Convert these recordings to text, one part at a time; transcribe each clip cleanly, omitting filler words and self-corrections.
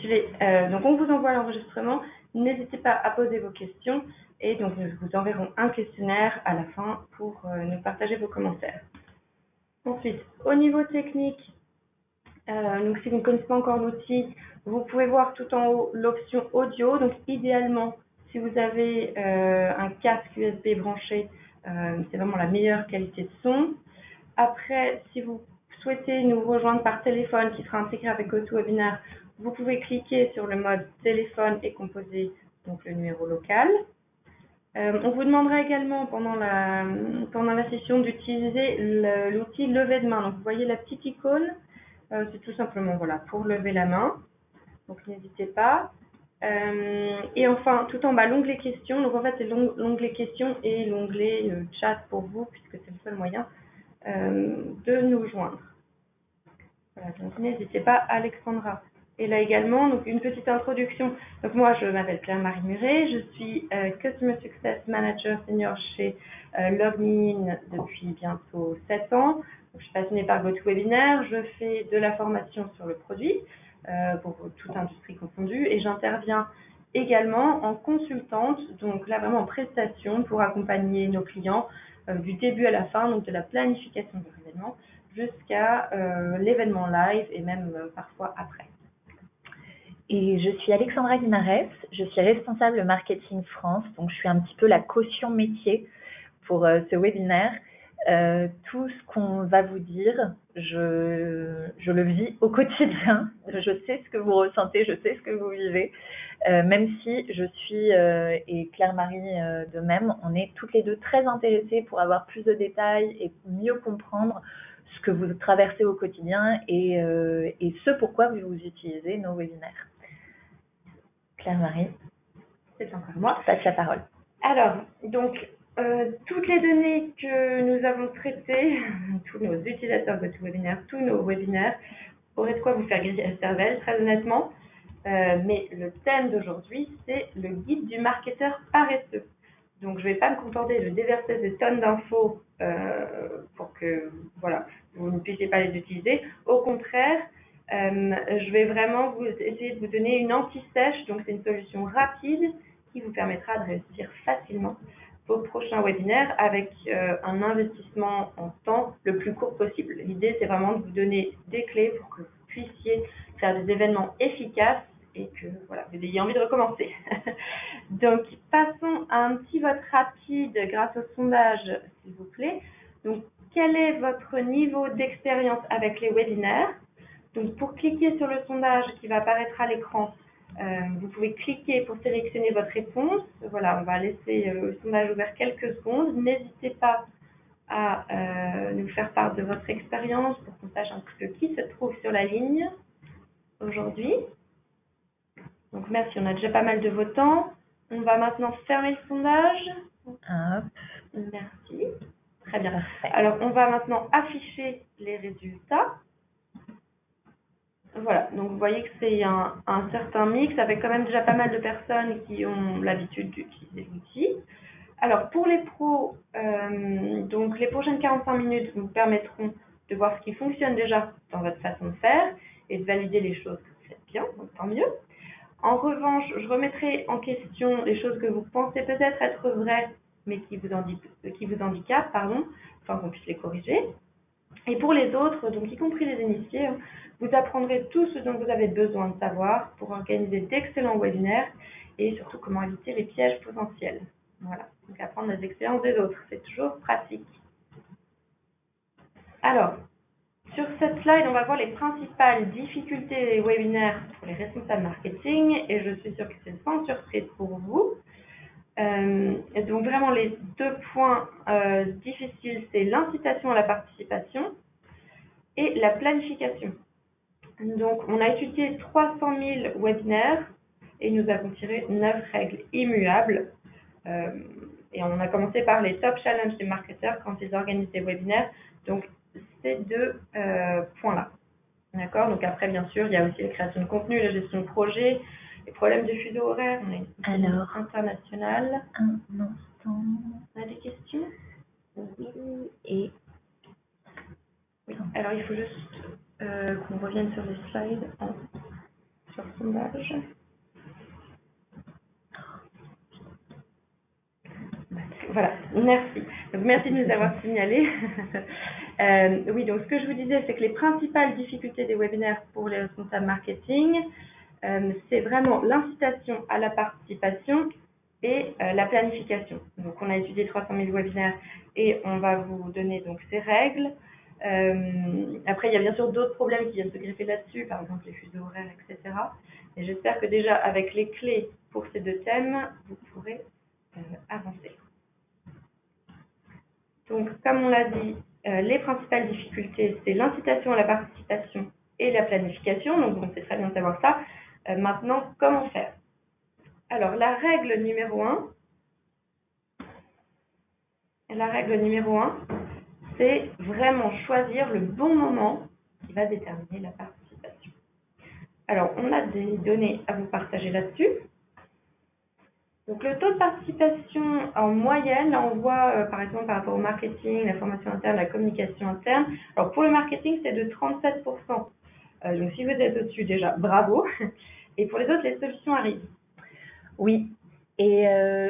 récapituler. Donc, on vous envoie l'enregistrement. N'hésitez pas à poser vos questions et donc nous vous enverrons un questionnaire à la fin pour nous partager vos commentaires. Ensuite, au niveau technique, donc si vous ne connaissez pas encore l'outil, vous pouvez voir tout en haut l'option audio. Donc, idéalement, si vous avez un casque USB branché, c'est vraiment la meilleure qualité de son. Après, si vous souhaitez nous rejoindre par téléphone qui sera intégré avec GoToWebinar, vous pouvez cliquer sur le mode téléphone et composer donc le numéro local. On vous demandera également pendant la session d'utiliser l'outil lever de main. Donc vous voyez la petite icône, c'est tout simplement voilà, pour lever la main. Donc n'hésitez pas. Et enfin, tout en bas, l'onglet questions. Donc en fait, c'est l'onglet questions et l'onglet chat pour vous, puisque c'est le seul moyen de nous joindre. Voilà, donc n'hésitez pas, Alexandra. Et là également, donc une petite introduction. Donc moi, je m'appelle Claire-Marie Muret, je suis Customer Success Manager Senior chez LogMeIn depuis bientôt 7 ans. Donc, je suis passionnée par GoToWebinar, je fais de la formation sur le produit pour toute industrie confondue et j'interviens également en consultante, donc là vraiment en prestation pour accompagner nos clients du début à la fin, donc de la planification de l'événement jusqu'à l'événement live et même parfois après. Et je suis Alexandra Guimarès, je suis responsable marketing France, donc je suis un petit peu la caution métier pour ce webinaire. Tout ce qu'on va vous dire, je le vis au quotidien, je sais ce que vous ressentez, je sais ce que vous vivez, même si je suis, et Claire-Marie de même, on est toutes les deux très intéressées pour avoir plus de détails et mieux comprendre ce que vous traversez au quotidien et ce pourquoi vous utilisez nos webinaires. Claire-Marie, c'est encore moi. Je passe la parole. Alors, donc, toutes les données que nous avons traitées, tous nos utilisateurs de GoToWebinar, tous nos webinaires, auraient de quoi vous faire griller la cervelle, très honnêtement. Mais le thème d'aujourd'hui, c'est le guide du marketeur paresseux. Donc, je ne vais pas me contenter de déverser des tonnes d'infos pour que voilà, vous ne puissiez pas les utiliser. Au contraire, je vais vraiment essayer de vous donner une anti-sèche. Donc, c'est une solution rapide qui vous permettra de réussir facilement vos prochains webinaires avec un investissement en temps le plus court possible. L'idée, c'est vraiment de vous donner des clés pour que vous puissiez faire des événements efficaces et que voilà, vous ayez envie de recommencer. Donc, passons à un petit vote rapide grâce au sondage, s'il vous plaît. Donc, quel est votre niveau d'expérience avec les webinaires? Donc, pour cliquer sur le sondage qui va apparaître à l'écran, vous pouvez cliquer pour sélectionner votre réponse. Voilà, on va laisser le sondage ouvert quelques secondes. N'hésitez pas à nous faire part de votre expérience pour qu'on sache un petit peu qui se trouve sur la ligne aujourd'hui. Donc merci, on a déjà pas mal de votants. On va maintenant fermer le sondage. Hop. Merci. Très bien. Alors, on va maintenant afficher les résultats. Voilà, donc vous voyez que c'est un certain mix avec quand même déjà pas mal de personnes qui ont l'habitude d'utiliser l'outil. Alors pour les pros, donc les prochaines 45 minutes vous permettront de voir ce qui fonctionne déjà dans votre façon de faire et de valider les choses que vous faites bien, donc tant mieux. En revanche, je remettrai en question les choses que vous pensez peut-être être vraies, mais qui vous handicapent, afin qu'on puisse les corriger. Et pour les autres, donc y compris les initiés, vous apprendrez tout ce dont vous avez besoin de savoir pour organiser d'excellents webinaires et surtout comment éviter les pièges potentiels. Voilà, donc apprendre les expériences des autres, c'est toujours pratique. Alors, sur cette slide, on va voir les principales difficultés des webinaires pour les responsables marketing et je suis sûre que c'est sans surprise pour vous. Et donc vraiment les deux points difficiles, c'est l'incitation à la participation et la planification. Donc on a étudié 300 000 webinaires et nous avons tiré 9 règles immuables. Et on a commencé par les top challenges des marketeurs quand ils organisent des webinaires. Donc ces deux points-là. D'accord. Donc après, bien sûr, il y a aussi la création de contenu, la gestion de projet, les problèmes de fuseau horaire. On a une question internationale. Un instant. On a des questions? Oui. Et oui. Alors il faut juste qu'on revienne sur les slides. sur sondage. Voilà, merci. Donc, merci de nous avoir signalé. Oui, donc ce que je vous disais, c'est que les principales difficultés des webinaires pour les responsables marketing, c'est vraiment l'incitation à la participation et la planification. Donc, on a étudié 300 000 webinaires et on va vous donner donc ces règles. Après, il y a bien sûr d'autres problèmes qui viennent se greffer là-dessus, par exemple les fuseaux horaires, etc. Et j'espère que déjà, avec les clés pour ces deux thèmes, vous pourrez avancer. Donc, comme on l'a dit, les principales difficultés, c'est l'incitation à la participation et la planification. Donc, bon, c'est très bien de savoir ça. Maintenant, comment faire? Alors, la règle numéro 1, c'est vraiment choisir le bon moment qui va déterminer la participation. Alors, on a des données à vous partager là-dessus. Donc, le taux de participation en moyenne, là, on voit, par exemple, par rapport au marketing, la formation interne, la communication interne. Alors, pour le marketing, c'est de 37%. Donc, si vous êtes au-dessus, déjà, bravo. Et pour les autres, les solutions arrivent. Oui, et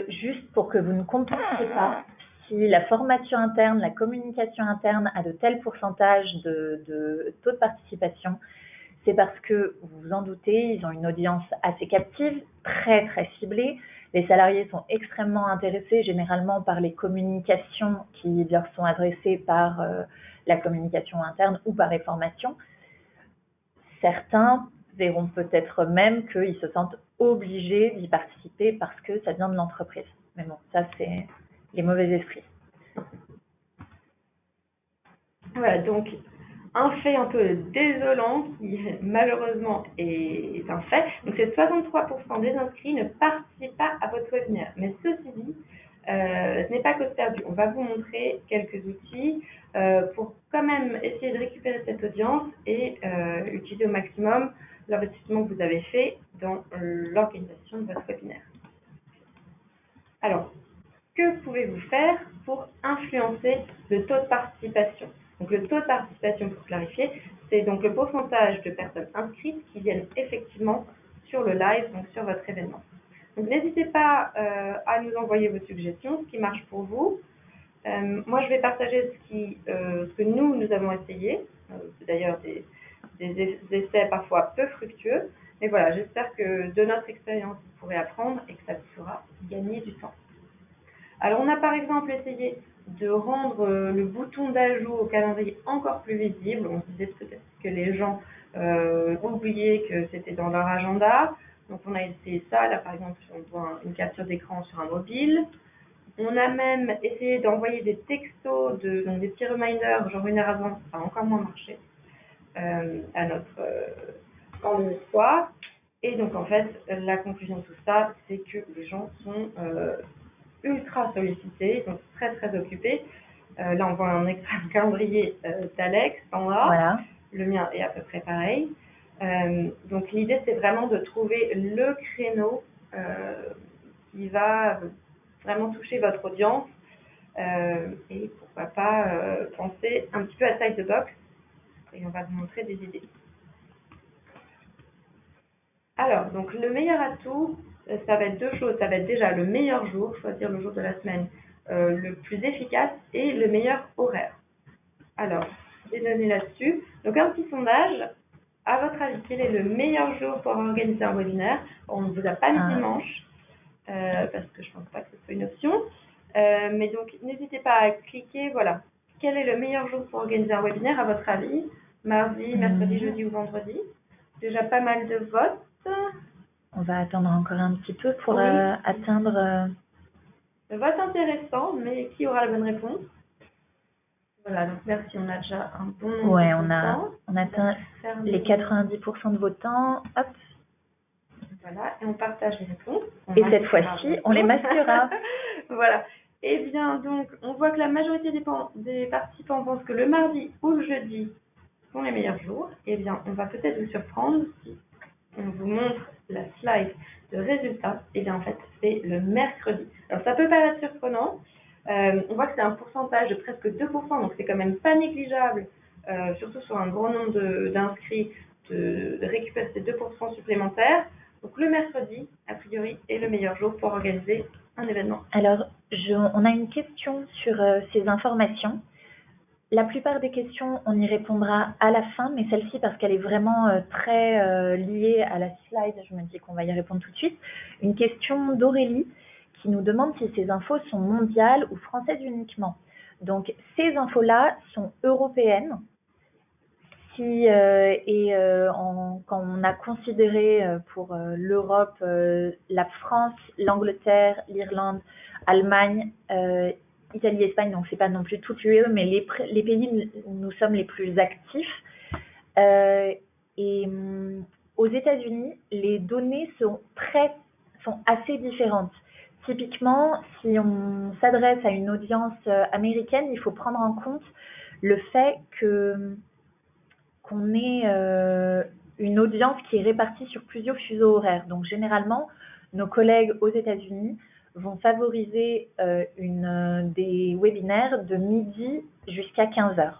juste pour que vous ne compreniez pas, si la formation interne, la communication interne a de tels pourcentages de taux de participation, c'est parce que, vous vous en doutez, ils ont une audience assez captive, très très ciblée. Les salariés sont extrêmement intéressés généralement par les communications qui leur sont adressées par la communication interne ou par les formations. Certains verront peut-être même qu'ils se sentent obligés d'y participer parce que ça vient de l'entreprise. Mais bon, ça c'est les mauvais esprits. Voilà, donc un fait un peu désolant qui malheureusement est un fait. Donc c'est 63% des inscrits ne participent pas à votre webinaire. Mais ceci dit, ce n'est pas cause perdue. On va vous montrer quelques outils pour quand même essayer de récupérer cette audience et utiliser au maximum l'investissement que vous avez fait dans l'organisation de votre webinaire. Alors, que pouvez-vous faire pour influencer le taux de participation? Donc le taux de participation, pour clarifier, c'est donc le pourcentage de personnes inscrites qui viennent effectivement sur le live, donc sur votre événement. Donc n'hésitez pas à nous envoyer vos suggestions, ce qui marche pour vous. Moi, je vais partager ce que nous avons essayé. C'est d'ailleurs des essais parfois peu fructueux. Mais voilà, j'espère que de notre expérience, vous pourrez apprendre et que ça vous fera gagner du temps. Alors, on a par exemple essayé de rendre le bouton d'ajout au calendrier encore plus visible. On se disait peut-être que les gens oubliaient que c'était dans leur agenda. Donc, on a essayé ça. Là, par exemple, on voit une capture d'écran sur un mobile. On a même essayé d'envoyer des textos, donc des petits reminders, genre une heure avant. Ça a encore moins marché à notre rendez-vous de soir. Et donc, en fait, la conclusion de tout ça, c'est que les gens sont ultra sollicités, ils sont très très occupés. Là, on voit un extrait de calendrier d'Alex, Voilà. Le mien est à peu près pareil. Donc, l'idée, c'est vraiment de trouver le créneau qui va vraiment toucher votre audience et pourquoi pas penser un petit peu outside the box. Et on va vous montrer des idées. Alors, donc le meilleur atout, ça va être deux choses. Ça va être déjà le meilleur jour, choisir le jour de la semaine le plus efficace et le meilleur horaire. Alors, des données là-dessus. Donc, un petit sondage. À votre avis, quel est le meilleur jour pour organiser un webinaire? On ne vous a pas mis dimanche, parce que je ne pense pas que ce soit une option. Mais donc, n'hésitez pas à cliquer. Voilà. Quel est le meilleur jour pour organiser un webinaire, à votre avis? Mardi, mercredi, jeudi ou vendredi? Déjà pas mal de votes. On va attendre encore un petit peu pour atteindre... Le vote intéressant, mais qui aura la bonne réponse? Voilà, donc merci, on a déjà un bon nombre Ouais, de on atteint les 90% de votants. Hop. Voilà, et on partage les réponses. Et cette fois-ci, on les masquera. Voilà. Eh bien, donc, on voit que la majorité des participants pensent que le mardi ou le jeudi sont les meilleurs jours. Eh bien, on va peut-être vous surprendre si on vous montre la slide de résultats. Eh bien, en fait, c'est le mercredi. Alors, ça peut paraître surprenant. On voit que c'est un pourcentage de presque 2%, donc c'est quand même pas négligeable, surtout sur un grand nombre d'inscrits de récupérer ces 2% supplémentaires. Donc le mercredi, a priori, est le meilleur jour pour organiser un événement. Alors, on a une question sur ces informations. La plupart des questions, on y répondra à la fin, mais celle-ci, parce qu'elle est vraiment très liée à la slide, je me dis qu'on va y répondre tout de suite. Une question d'Aurélie qui nous demande si ces infos sont mondiales ou françaises uniquement. Donc, ces infos-là sont européennes. Quand on a considéré pour l'Europe, la France, l'Angleterre, l'Irlande, Allemagne, Italie, Espagne, donc c'est pas non plus toute l'UE, mais les pays où nous sommes les plus actifs. Aux États-Unis, les données sont assez différentes. Typiquement, si on s'adresse à une audience américaine, il faut prendre en compte le fait qu'on ait une audience qui est répartie sur plusieurs fuseaux horaires. Donc généralement, nos collègues aux États-Unis vont favoriser des webinaires de midi jusqu'à 15h.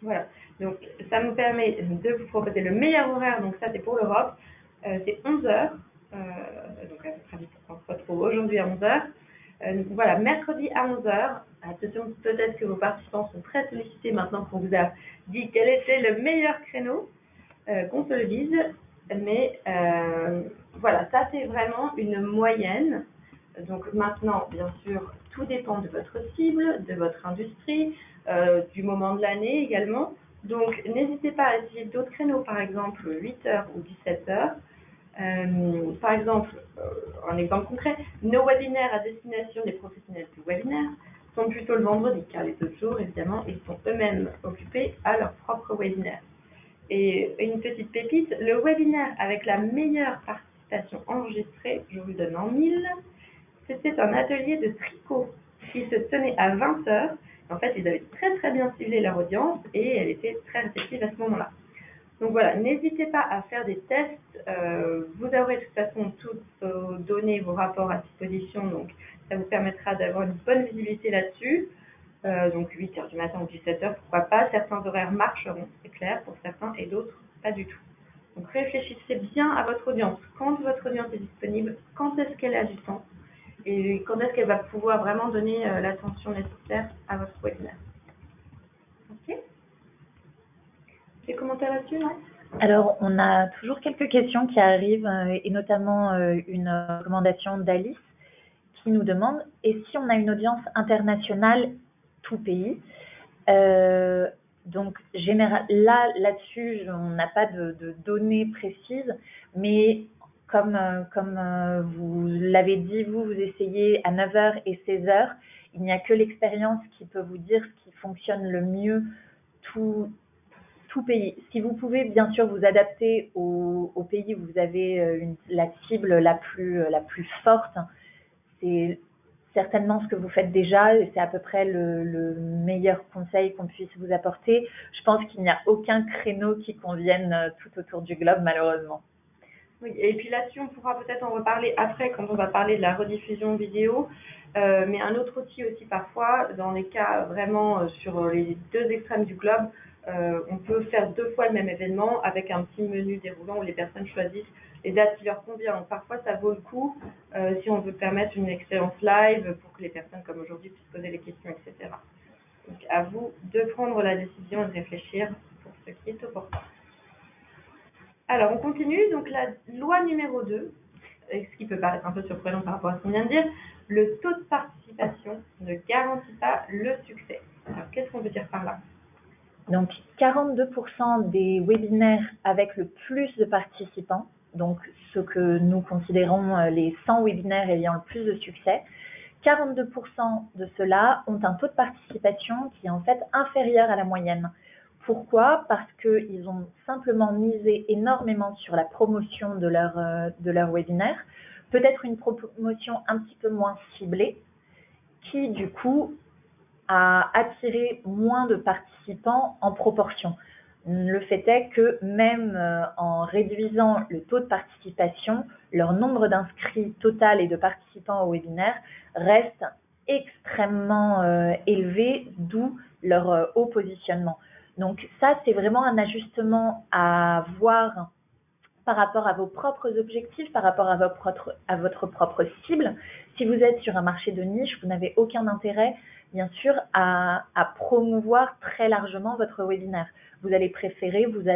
Voilà, donc ça nous permet de vous proposer le meilleur horaire, donc ça c'est pour l'Europe, c'est 11h, donc à votre avis on se retrouve aujourd'hui à 11h. Voilà, mercredi à 11h, attention, peut-être que vos participants sont très sollicités maintenant qu'on vous a dit quel était le meilleur créneau, qu'on se le dise, mais voilà, ça c'est vraiment une moyenne. Donc maintenant, bien sûr, tout dépend de votre cible, de votre industrie, du moment de l'année également. Donc n'hésitez pas à essayer d'autres créneaux, par exemple 8h ou 17h. Par exemple, un exemple concret, nos webinaires à destination des professionnels du webinaire sont plutôt le vendredi, car les autres jours, évidemment, ils sont eux-mêmes occupés à leur propre webinaire. Et une petite pépite, le webinaire avec la meilleure participation enregistrée, je vous le donne en 1000, c'était un atelier de tricot qui se tenait à 20h. En fait, ils avaient très bien ciblé leur audience et elle était très réceptive à ce moment-là. Donc voilà, n'hésitez pas à faire des tests. Vous aurez de toute façon toutes vos données, vos rapports à disposition, donc ça vous permettra d'avoir une bonne visibilité là-dessus. Donc 8h du matin ou 17h, pourquoi pas. Certains horaires marcheront, c'est clair, pour certains, et d'autres, pas du tout. Donc réfléchissez bien à votre audience. Quand votre audience est disponible, quand est-ce qu'elle a du temps et quand est-ce qu'elle va pouvoir vraiment donner l'attention nécessaire à votre webinaire. Ok ? Des commentaires là-dessus, non ? Alors, on a toujours quelques questions qui arrivent, et notamment une recommandation d'Alice qui nous demande « Et si on a une audience internationale, tout pays ?» Donc, là-dessus, on n'a pas de données précises, mais comme vous l'avez dit, vous essayez à 9h et 16h, il n'y a que l'expérience qui peut vous dire ce qui fonctionne le mieux tout pays. Si vous pouvez bien sûr vous adapter au pays où vous avez la cible la plus forte, c'est certainement ce que vous faites déjà et c'est à peu près le meilleur conseil qu'on puisse vous apporter. Je pense qu'il n'y a aucun créneau qui convienne tout autour du globe, malheureusement. Oui, et puis là-dessus, on pourra peut-être en reparler après quand on va parler de la rediffusion vidéo. Mais un autre outil aussi parfois, dans les cas vraiment sur les deux extrêmes du globe, on peut faire 2 fois le même événement avec un petit menu déroulant où les personnes choisissent les dates qui leur conviennent. Donc parfois, ça vaut le coup si on veut permettre une expérience live pour que les personnes comme aujourd'hui puissent poser les questions, etc. Donc à vous de prendre la décision et de réfléchir pour ce qui est opportun. Alors on continue, donc la loi numéro 2, ce qui peut paraître un peu surprenant par rapport à ce qu'on vient de dire, le taux de participation ne garantit pas le succès. Alors qu'est-ce qu'on veut dire par là ? Donc 42% des webinaires avec le plus de participants, donc ce que nous considérons les 100 webinaires ayant le plus de succès, 42% de ceux-là ont un taux de participation qui est en fait inférieur à la moyenne. Pourquoi ? Parce qu'ils ont simplement misé énormément sur la promotion de leur webinaire, peut-être une promotion un petit peu moins ciblée, qui du coup a attiré moins de participants en proportion. Le fait est que même en réduisant le taux de participation, leur nombre d'inscrits total et de participants au webinaire reste extrêmement élevé, d'où leur haut positionnement. Donc ça, c'est vraiment un ajustement à voir par rapport à vos propres objectifs, par rapport à votre propre cible. Si vous êtes sur un marché de niche, vous n'avez aucun intérêt, bien sûr, à promouvoir très largement votre webinaire. Vous allez préférer vous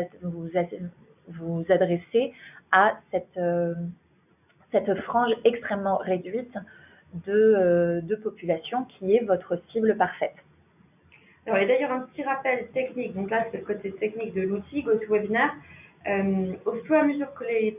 adresser à cette frange extrêmement réduite de population qui est votre cible parfaite. Alors, il y a d'ailleurs un petit rappel technique. Donc là, c'est le côté technique de l'outil GoToWebinar. Au fur et à mesure que les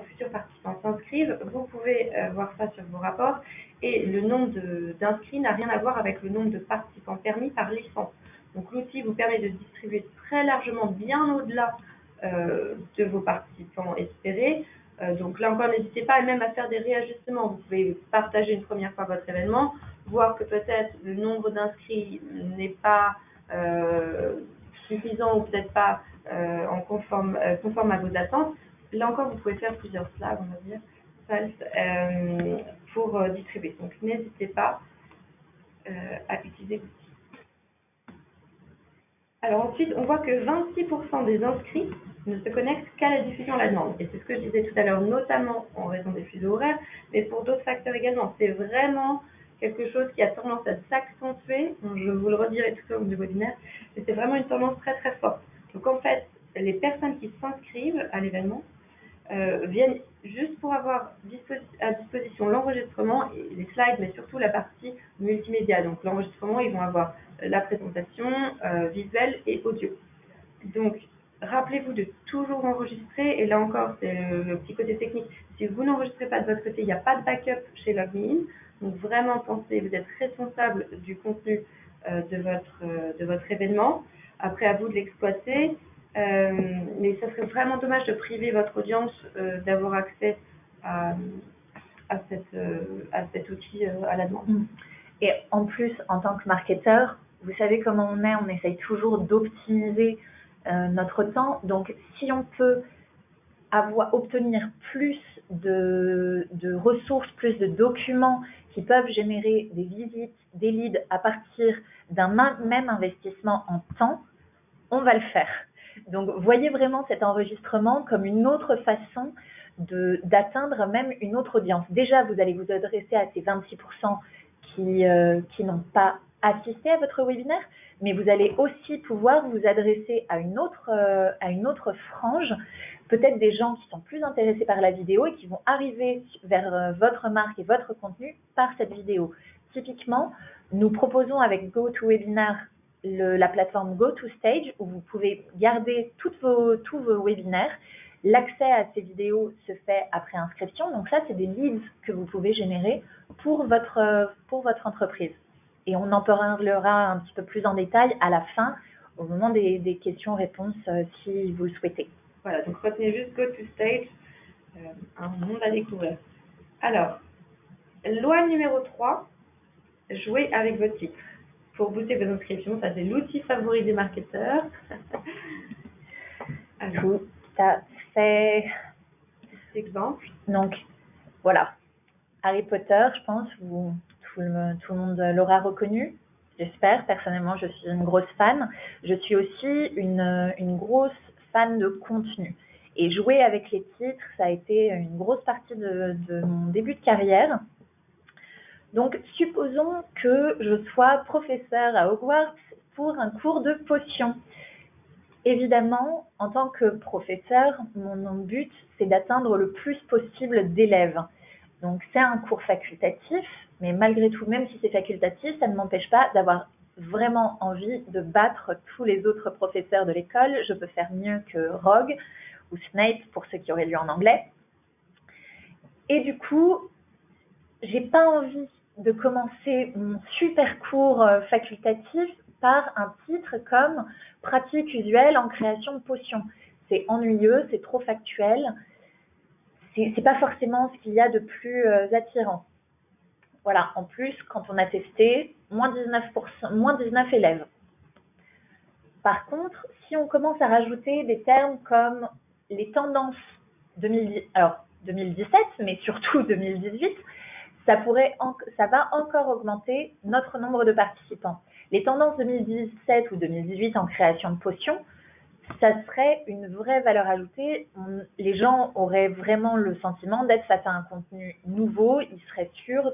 futurs participants s'inscrivent, vous pouvez voir ça sur vos rapports. Et le nombre d'inscrits n'a rien à voir avec le nombre de participants permis par licence. Donc l'outil vous permet de distribuer très largement, bien au-delà de vos participants espérés. Donc là encore, n'hésitez pas même à faire des réajustements. Vous pouvez partager une première fois votre événement, voir que peut-être le nombre d'inscrits n'est pas suffisant ou peut-être pas conforme à vos attentes. Là encore, vous pouvez faire plusieurs slides, on va dire, pour distribuer. Donc n'hésitez pas à utiliser l'outil. Alors ensuite, on voit que 26% des inscrits ne se connectent qu'à la diffusion à la demande. Et c'est ce que je disais tout à l'heure, notamment en raison des fuseaux horaires, mais pour d'autres facteurs également. C'est vraiment quelque chose qui a tendance à s'accentuer. Je vous le redirai tout au long du webinaire, mais c'est vraiment une tendance très très forte. Donc en fait, les personnes qui s'inscrivent à l'événement viennent juste pour avoir à disposition l'enregistrement et les slides, mais surtout la partie multimédia. Donc l'enregistrement, ils vont avoir la présentation visuelle et audio. Donc rappelez-vous de toujours enregistrer, et là encore c'est le petit côté technique. Si vous n'enregistrez pas de votre côté, il n'y a pas de backup chez LogMeIn. Donc vraiment pensez, vous êtes responsable du contenu de votre événement. Après, à vous de l'exploiter. Mais ça serait vraiment dommage de priver votre audience d'avoir accès à cet outil à la demande. Et en plus, en tant que marketeur, vous savez comment on essaye toujours d'optimiser notre temps. Donc, si on peut obtenir plus de ressources, plus de documents qui peuvent générer des visites, des leads à partir d'un même investissement en temps, on va le faire. Donc, voyez vraiment cet enregistrement comme une autre façon d'atteindre même une autre audience. Déjà, vous allez vous adresser à ces 26% qui n'ont pas assisté à votre webinaire, mais vous allez aussi pouvoir vous adresser à une autre frange, peut-être des gens qui sont plus intéressés par la vidéo et qui vont arriver vers votre marque et votre contenu par cette vidéo. Typiquement, nous proposons avec GoToWebinar la plateforme GoToStage où vous pouvez garder tous vos webinaires. L'accès à ces vidéos se fait après inscription. Donc ça, c'est des leads que vous pouvez générer pour votre entreprise. Et on en parlera un petit peu plus en détail à la fin, au moment des questions-réponses, si vous le souhaitez. Voilà, donc retenez juste GoToStage, un monde à découvrir. Alors, loi numéro 3, jouez avec vos titres. Pour booster vos inscriptions, ça c'est l'outil favori des marketeurs. Alors, tout à fait. Petit exemple. Donc, voilà. Harry Potter, je pense, tout le monde l'aura reconnu. J'espère. Personnellement, je suis une grosse fan. Je suis aussi une grosse fan de contenu. Et jouer avec les titres, ça a été une grosse partie de mon début de carrière. Donc, supposons que je sois professeur à Hogwarts pour un cours de potions. Évidemment, en tant que professeur, mon but, c'est d'atteindre le plus possible d'élèves. Donc, c'est un cours facultatif, mais malgré tout, même si c'est facultatif, ça ne m'empêche pas d'avoir vraiment envie de battre tous les autres professeurs de l'école. Je peux faire mieux que Rogue ou Snape, pour ceux qui auraient lu en anglais. Et du coup, j'ai pas envie de commencer mon super cours facultatif par un titre comme « Pratique usuelle en création de potions ». C'est ennuyeux, c'est trop factuel, c'est pas forcément ce qu'il y a de plus attirant. Voilà, en plus, quand on a testé, moins 19 élèves. Par contre, si on commence à rajouter des termes comme les tendances 2017, mais surtout 2018, ça va encore augmenter notre nombre de participants. Les tendances 2017 ou 2018 en création de potions, ça serait une vraie valeur ajoutée. Les gens auraient vraiment le sentiment d'être face à un contenu nouveau, ils seraient sûrs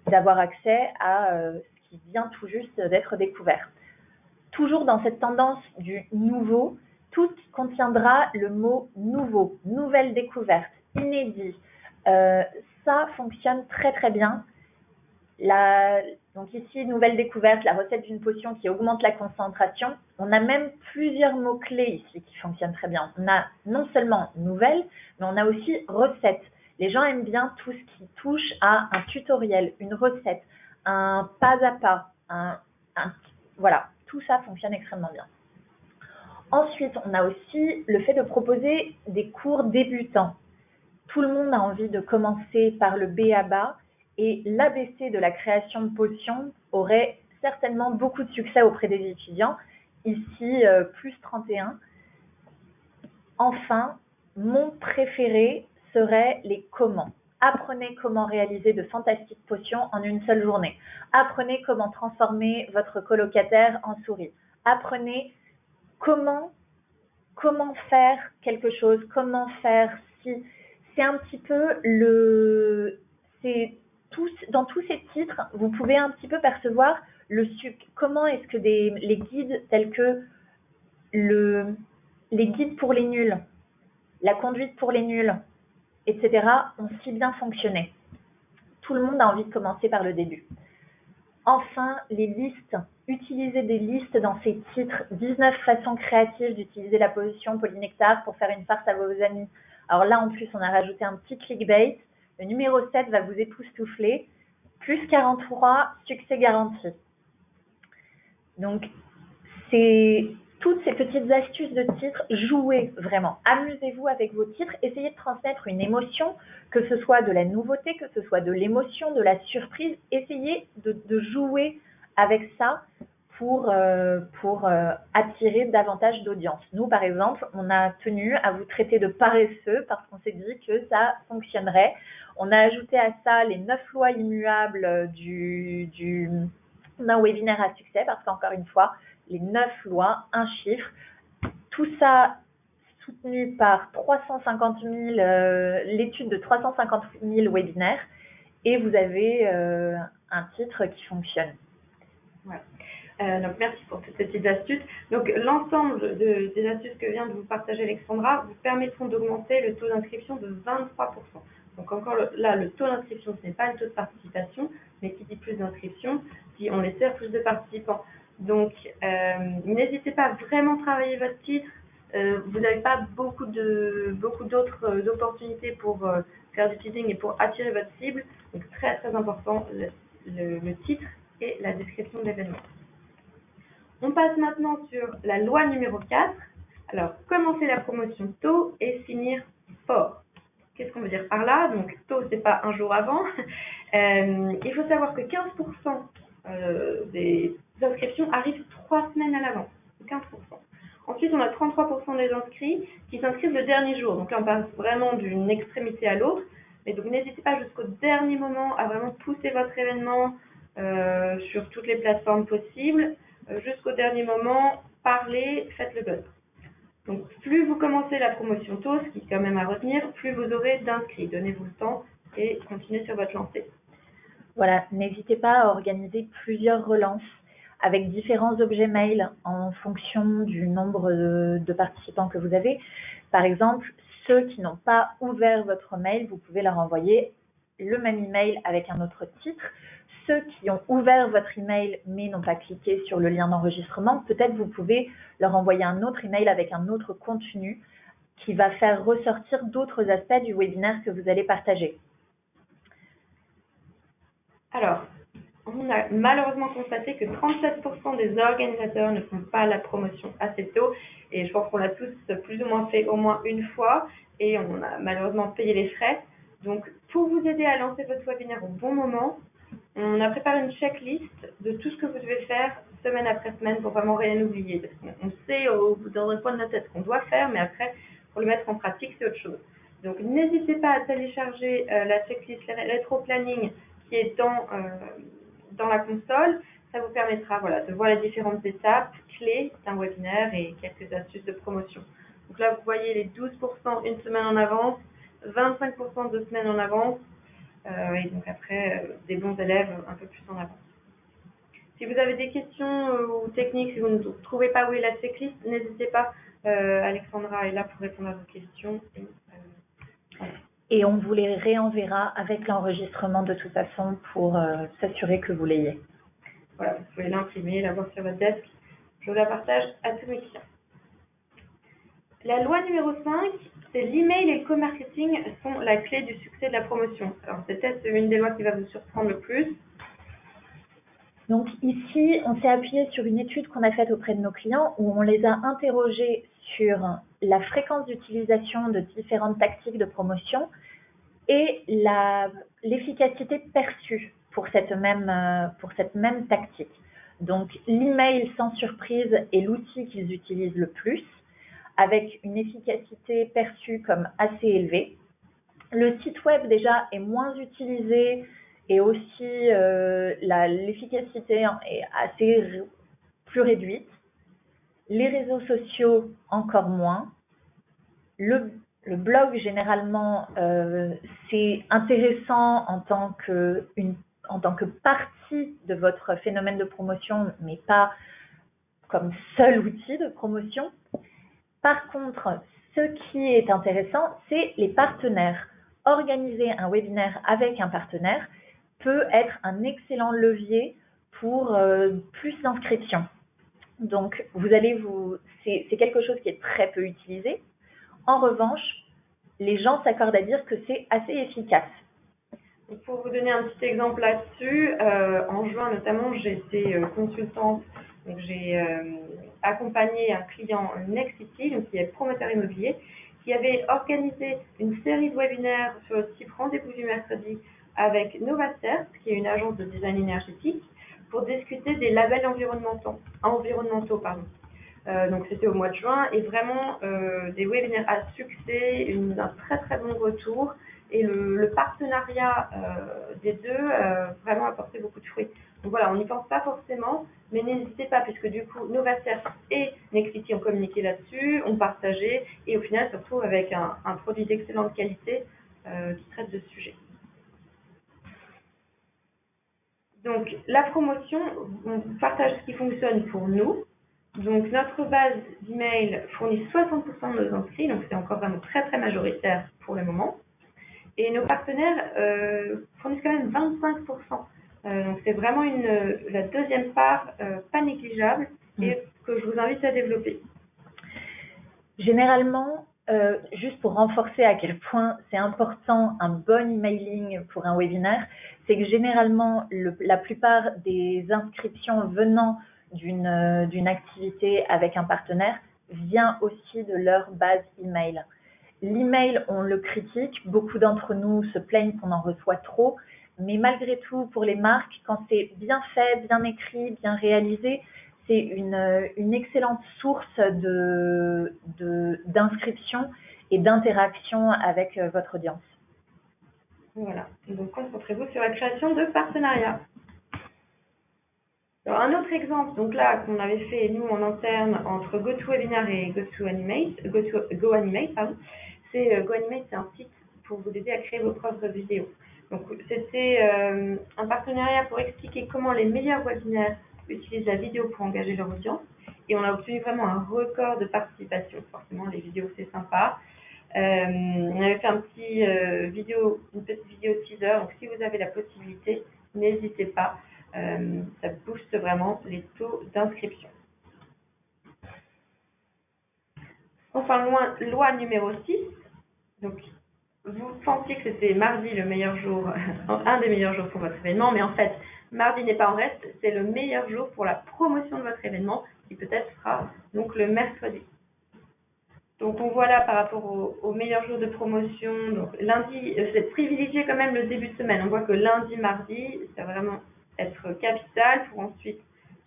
d'avoir accès à ce qui vient tout juste d'être découvert. Toujours dans cette tendance du nouveau, tout contiendra le mot nouveau, nouvelle découverte, inédit. Ça fonctionne très très bien. Donc ici, nouvelle découverte, la recette d'une potion qui augmente la concentration. On a même plusieurs mots-clés ici qui fonctionnent très bien. On a non seulement nouvelle, mais on a aussi recette. Les gens aiment bien tout ce qui touche à un tutoriel, une recette, un pas à pas. Voilà, tout ça fonctionne extrêmement bien. Ensuite, on a aussi le fait de proposer des cours débutants. Tout le monde a envie de commencer par le B à bas et l'ABC de la création de potions aurait certainement beaucoup de succès auprès des étudiants. Ici, plus 31. Enfin, mon préféré serait les comment. Apprenez comment réaliser de fantastiques potions en une seule journée. Apprenez comment transformer votre colocataire en souris. Apprenez comment faire quelque chose, comment faire si. C'est un petit peu dans tous ces titres, vous pouvez un petit peu percevoir comment est-ce que les guides tels que les guides pour les nuls, la conduite pour les nuls, etc. ont si bien fonctionné. Tout le monde a envie de commencer par le début. Enfin, les listes. Utilisez des listes dans ces titres. 19 façons créatives d'utiliser la potion polynectar pour faire une farce à vos amis. Alors là, en plus, on a rajouté un petit clickbait. Le numéro 7 va vous époustoufler. Plus 43, succès garanti. Donc, c'est toutes ces petites astuces de titres. Jouez vraiment. Amusez-vous avec vos titres. Essayez de transmettre une émotion, que ce soit de la nouveauté, que ce soit de l'émotion, de la surprise. Essayez de jouer avec ça pour attirer davantage d'audience. Nous, par exemple, on a tenu à vous traiter de paresseux parce qu'on s'est dit que ça fonctionnerait. On a ajouté à ça les 9 lois immuables d'un webinaire à succès parce qu'encore une fois, les 9 lois, un chiffre, tout ça soutenu par 350 000, l'étude de 350 000 webinaires, et vous avez un titre qui fonctionne. Ouais. Donc merci pour toutes ces petites astuces. Donc l'ensemble des astuces que vient de vous partager Alexandra vous permettront d'augmenter le taux d'inscription de 23%. Donc encore là, le taux d'inscription, ce n'est pas le taux de participation, mais qui dit plus d'inscription, si on espère plus de participants. Donc n'hésitez pas à vraiment travailler votre titre. Vous n'avez pas beaucoup d'autres opportunités pour faire du teasing et pour attirer votre cible. Donc très très important le titre et la description de l'événement. On passe maintenant sur la loi numéro 4. Alors, commencer la promotion tôt et finir fort. Qu'est-ce qu'on veut dire par là? Donc, tôt, c'est pas un jour avant. Il faut savoir que 15% des inscriptions arrivent 3 semaines à l'avance. 15%. Ensuite, on a 33% des inscrits qui s'inscrivent le dernier jour. Donc là, on passe vraiment d'une extrémité à l'autre. Mais donc, n'hésitez pas jusqu'au dernier moment à vraiment pousser votre événement sur toutes les plateformes possibles. Jusqu'au dernier moment, parlez, faites le buzz. Donc, plus vous commencez la promotion tôt, ce qui est quand même à retenir, plus vous aurez d'inscrits. Donnez-vous le temps et continuez sur votre lancée. Voilà, n'hésitez pas à organiser plusieurs relances avec différents objets mail en fonction du nombre de participants que vous avez. Par exemple, ceux qui n'ont pas ouvert votre mail, vous pouvez leur envoyer le même email avec un autre titre. Ceux qui ont ouvert votre email mais n'ont pas cliqué sur le lien d'enregistrement, peut-être vous pouvez leur envoyer un autre email avec un autre contenu qui va faire ressortir d'autres aspects du webinaire que vous allez partager. Alors, on a malheureusement constaté que 37% des organisateurs ne font pas la promotion assez tôt, et je pense qu'on l'a tous plus ou moins fait au moins une fois, et on a malheureusement payé les frais. Donc, pour vous aider à lancer votre webinaire au bon moment, on a préparé une checklist de tout ce que vous devez faire semaine après semaine pour vraiment rien oublier. Parce qu'on sait dans un coin de notre tête ce qu'on doit faire, mais après, pour le mettre en pratique, c'est autre chose. Donc, n'hésitez pas à télécharger la checklist rétro-planning qui est dans dans la console, ça vous permettra de voir les différentes étapes clés d'un webinaire et quelques astuces de promotion. Donc là, vous voyez les 12% une semaine en avance, 25% 2 semaines en avance, et donc après, des bons élèves un peu plus en avance. Si vous avez des questions ou techniques, si vous ne trouvez pas où est la checklist, n'hésitez pas, Alexandra est là pour répondre à vos questions. Voilà. Et on vous les réenverra avec l'enregistrement de toute façon pour s'assurer que vous l'ayez. Voilà, vous pouvez l'imprimer, l'avoir sur votre desk. Je vous la partage à tous mes clients. La loi numéro 5, c'est l'email et le co-marketing sont la clé du succès de la promotion. Alors c'est peut-être une des lois qui va vous surprendre le plus. Donc ici, on s'est appuyé sur une étude qu'on a faite auprès de nos clients où on les a interrogés sur la fréquence d'utilisation de différentes tactiques de promotion et l'efficacité perçue pour cette même tactique. Donc l'email sans surprise est l'outil qu'ils utilisent le plus, avec une efficacité perçue comme assez élevée. Le site web déjà est moins utilisé et aussi l'efficacité est assez plus réduite. Les réseaux sociaux encore moins. Le blog généralement c'est intéressant en tant que partie de votre phénomène de promotion, mais pas comme seul outil de promotion. Par contre, ce qui est intéressant, c'est les partenaires. Organiser un webinaire avec un partenaire peut être un excellent levier pour plus d'inscriptions. Donc, c'est quelque chose qui est très peu utilisé. En revanche, les gens s'accordent à dire que c'est assez efficace. Pour vous donner un petit exemple là-dessus, en juin notamment, j'ai été consultante. Donc j'ai accompagné un client Nexity, donc qui est promoteur immobilier, qui avait organisé une série de webinaires sur le type Rendez-vous du mercredi avec Novacert, qui est une agence de design énergétique, pour discuter des labels environnementaux. Donc c'était au mois de juin et vraiment des webinaires à succès, un très très bon retour et le partenariat des deux vraiment apporté beaucoup de fruits. Donc voilà, on n'y pense pas forcément, mais n'hésitez pas puisque du coup Novacert et Nexity ont communiqué là-dessus, ont partagé et au final se retrouve avec un produit d'excellente qualité qui traite de ce sujet. Donc la promotion, on partage ce qui fonctionne pour nous. Donc notre base d'email fournit 60% de nos inscrits, donc c'est encore vraiment très très majoritaire pour le moment. Et nos partenaires fournissent quand même 25%. Donc c'est vraiment la deuxième part pas négligeable et que je vous invite à développer. Généralement, juste pour renforcer à quel point c'est important un bon emailing pour un webinaire, c'est que généralement la plupart des inscriptions venant d'une activité avec un partenaire vient aussi de leur base email. L'email, on le critique, beaucoup d'entre nous se plaignent qu'on en reçoit trop, mais malgré tout, pour les marques, quand c'est bien fait, bien écrit, bien réalisé, c'est une excellente source d'inscription et d'interaction avec votre audience. Voilà, donc concentrez-vous sur la création de partenariats. Alors, un autre exemple, donc là, qu'on avait fait nous en interne entre GoToWebinar et GoAnimate, c'est GoAnimate, c'est un site pour vous aider à créer vos propres vidéos. Donc c'était un partenariat pour expliquer comment les meilleurs webinaires utilisent la vidéo pour engager leur audience. Et on a obtenu vraiment un record de participation. Forcément, les vidéos, c'est sympa. On avait fait une petite vidéo teaser. Donc si vous avez la possibilité, n'hésitez pas. Ça booste vraiment les taux d'inscription. Enfin, loi numéro 6. Donc, vous pensiez que c'était mardi le meilleur jour, un des meilleurs jours pour votre événement, mais en fait, mardi n'est pas en reste, c'est le meilleur jour pour la promotion de votre événement, qui peut-être sera donc le mercredi. Donc, on voit là par rapport au meilleur jour de promotion, donc lundi, c'est privilégié quand même le début de semaine. On voit que lundi, mardi, ça va vraiment être capital pour ensuite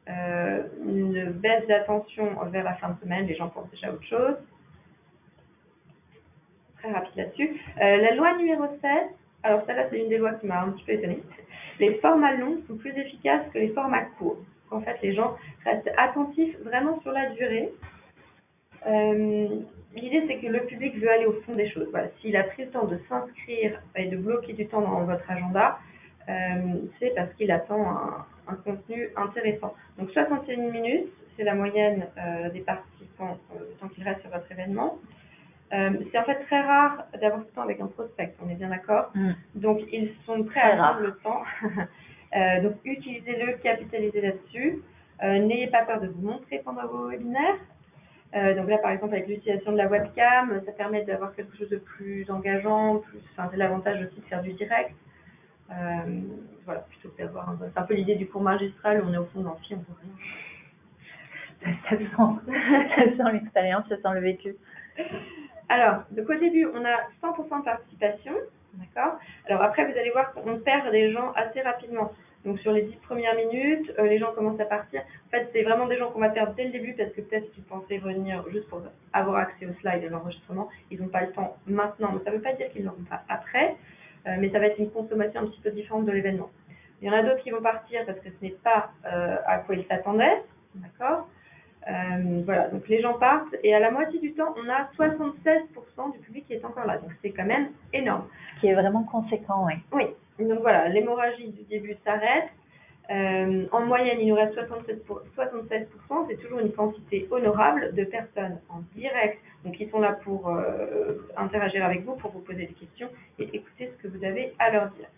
une baisse d'attention vers la fin de semaine, les gens pensent déjà à autre chose. Très rapide là-dessus. La loi numéro 7, alors celle-là c'est une des lois qui m'a un petit peu étonnée. les formats longs sont plus efficaces que les formats courts. En fait, les gens restent attentifs vraiment sur la durée. L'idée, c'est que le public veut aller au fond des choses. Voilà. S'il a pris le temps de s'inscrire et de bloquer du temps dans votre agenda, c'est parce qu'il attend un contenu intéressant. Donc 61 minutes, c'est la moyenne des participants, le temps qu'ils restent sur votre événement. C'est en fait très rare d'avoir ce temps avec un prospect, on est bien d'accord. Donc ils sont prêts à prendre le temps. Donc utilisez-le, capitalisez là-dessus. N'ayez pas peur de vous montrer pendant vos webinaires. Donc là, par exemple, avec l'utilisation de la webcam, ça permet d'avoir quelque chose de plus engageant, c'est l'avantage aussi de faire du direct. Voilà, plutôt que d'avoir c'est un peu l'idée du cours magistral où on est au fond d'un film, on voit rien. Ça sent l'expérience, ça sent le vécu. Alors, donc au début, on a 100% de participation, d'accord. Alors après, vous allez voir qu'on perd des gens assez rapidement. Donc sur les 10 premières minutes, les gens commencent à partir. En fait, c'est vraiment des gens qu'on va perdre dès le début parce que peut-être qu'ils pensaient venir juste pour avoir accès au slide et l'enregistrement. Ils n'ont pas le temps maintenant, mais ça ne veut pas dire qu'ils n'auront pas après. Mais ça va être une consommation un petit peu différente de l'événement. Il y en a d'autres qui vont partir parce que ce n'est pas à quoi ils s'attendaient, d'accord. Voilà, donc les gens partent et à la moitié du temps, on a 76% du public qui est encore là. Donc c'est quand même énorme. Ce qui est vraiment conséquent, oui. Oui, donc voilà, l'hémorragie du début s'arrête. En moyenne, il nous reste 76%. C'est toujours une quantité honorable de personnes en direct, donc qui sont là pour interagir avec vous, pour vous poser des questions et écouter ce que vous avez à leur dire.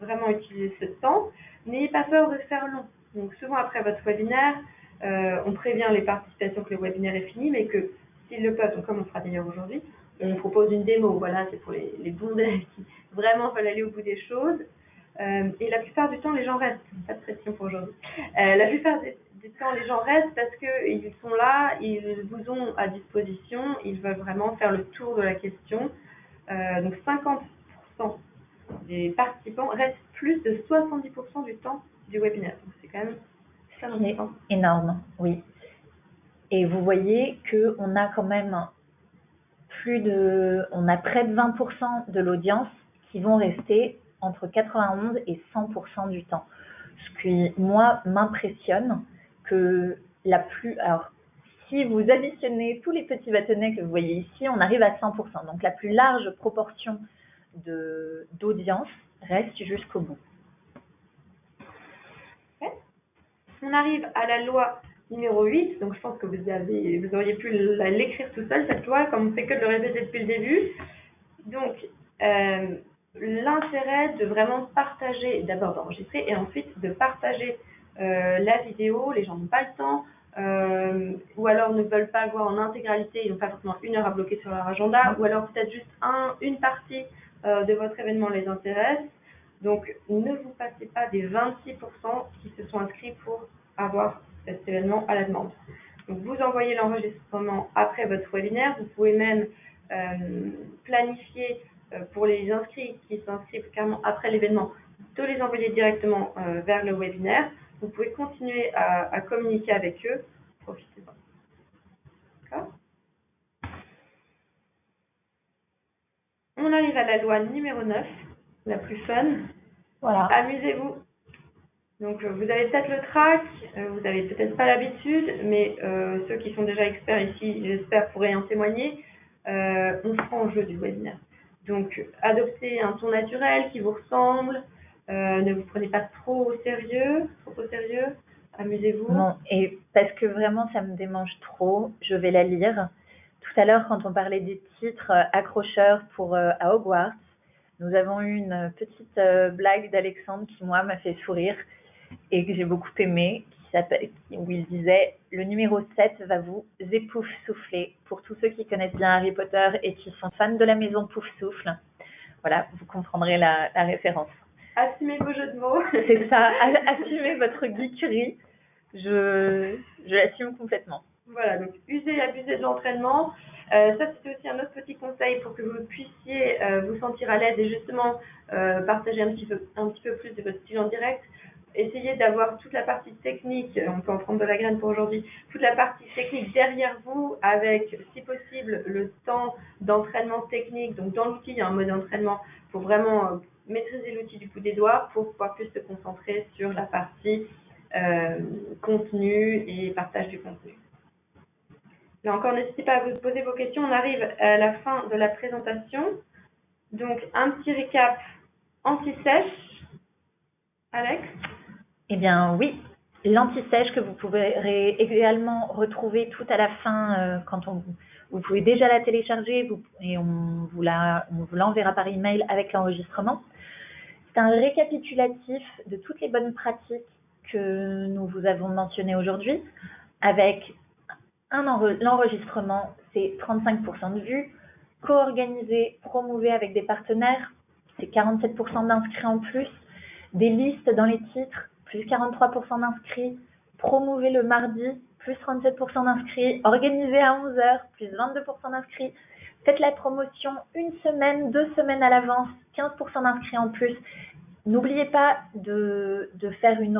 Vraiment utiliser ce temps. N'ayez pas peur de faire long. Donc souvent après votre webinaire, on prévient les participations que le webinaire est fini, mais que s'ils le peuvent, donc comme on fera d'ailleurs aujourd'hui, on propose une démo. Voilà, c'est pour les bons élèves qui vraiment veulent aller au bout des choses. Et la plupart du temps, les gens restent. Pas de pression pour aujourd'hui. La plupart du temps, les gens restent parce qu'ils sont là, ils vous ont à disposition, ils veulent vraiment faire le tour de la question. Donc 50% des participants restent plus de 70% du temps du webinaire. Donc c'est quand même énorme, oui. Et vous voyez qu'on a quand même on a près de 20% de l'audience qui vont rester entre 91 et 100% du temps. Ce qui, moi, m'impressionne que alors, si vous additionnez tous les petits bâtonnets que vous voyez ici, on arrive à 100%. Donc, la plus large proportion d'audience reste jusqu'au bout. On arrive à la loi numéro 8, donc je pense que vous auriez pu l'écrire tout seul, cette loi, comme on fait que de le répéter depuis le début. Donc, l'intérêt de vraiment partager, d'abord d'enregistrer et ensuite de partager la vidéo. Les gens n'ont pas le temps, ou alors ne veulent pas voir en intégralité, ils n'ont pas forcément 1 heure à bloquer sur leur agenda, ou alors peut-être juste une partie de votre événement les intéresse. Donc, ne vous passez pas des 26% qui se sont inscrits pour avoir cet événement à la demande. Donc, vous envoyez l'enregistrement après votre webinaire. Vous pouvez même planifier pour les inscrits qui s'inscrivent carrément après l'événement, de les envoyer directement vers le webinaire. Vous pouvez continuer à communiquer avec eux. Profitez-en. D'accord ? On arrive à la loi numéro 9, la plus fun. Voilà. Amusez-vous. Donc vous avez peut-être le trac, vous n'avez peut-être pas l'habitude, mais ceux qui sont déjà experts ici, j'espère, pourraient en témoigner. On se prend au jeu du webinaire. Donc adoptez un ton naturel qui vous ressemble, ne vous prenez pas trop au sérieux, amusez-vous. Non, et parce que vraiment ça me démange trop, je vais la lire. Tout à l'heure, quand on parlait des titres accrocheurs à Hogwarts, nous avons eu une petite blague d'Alexandre qui, moi, m'a fait sourire et que j'ai beaucoup aimé, où il disait « Le numéro 7 va vous époustoufler ». Pour tous ceux qui connaissent bien Harry Potter et qui sont fans de la maison Poufsouffle, voilà, vous comprendrez la référence. Assumez vos jeux de mots. C'est ça, assumez votre geekerie. Je l'assume complètement. Voilà, donc usez et abusez de l'entraînement. Ça, c'était aussi un autre petit conseil pour que vous puissiez vous sentir à l'aise et justement partager un petit peu plus de votre style en direct. Essayez d'avoir toute la partie technique, on peut en prendre de la graine pour aujourd'hui, toute la partie technique derrière vous avec, si possible, le temps d'entraînement technique. Donc dans l'outil, il y a un mode d'entraînement pour vraiment maîtriser l'outil du bout des doigts pour pouvoir plus se concentrer sur la partie contenu et partage du contenu. Là encore, n'hésitez pas à vous poser vos questions. On arrive à la fin de la présentation. Donc, un petit récap anti-sèche. Alex? Eh bien oui, l'anti-sèche que vous pourrez également retrouver tout à la fin vous pouvez déjà la télécharger et on vous l'enverra par email avec l'enregistrement. C'est un récapitulatif de toutes les bonnes pratiques que nous vous avons mentionnées aujourd'hui avec l'enregistrement, c'est 35% de vues, co-organisé, promouvé avec des partenaires, c'est 47% d'inscrits en plus, des listes dans les titres, plus 43% d'inscrits, promouvé le mardi, plus 37% d'inscrits, organisé à 11h, plus 22% d'inscrits, faites la promotion une semaine, 2 semaines à l'avance, 15% d'inscrits en plus. N'oubliez pas de faire une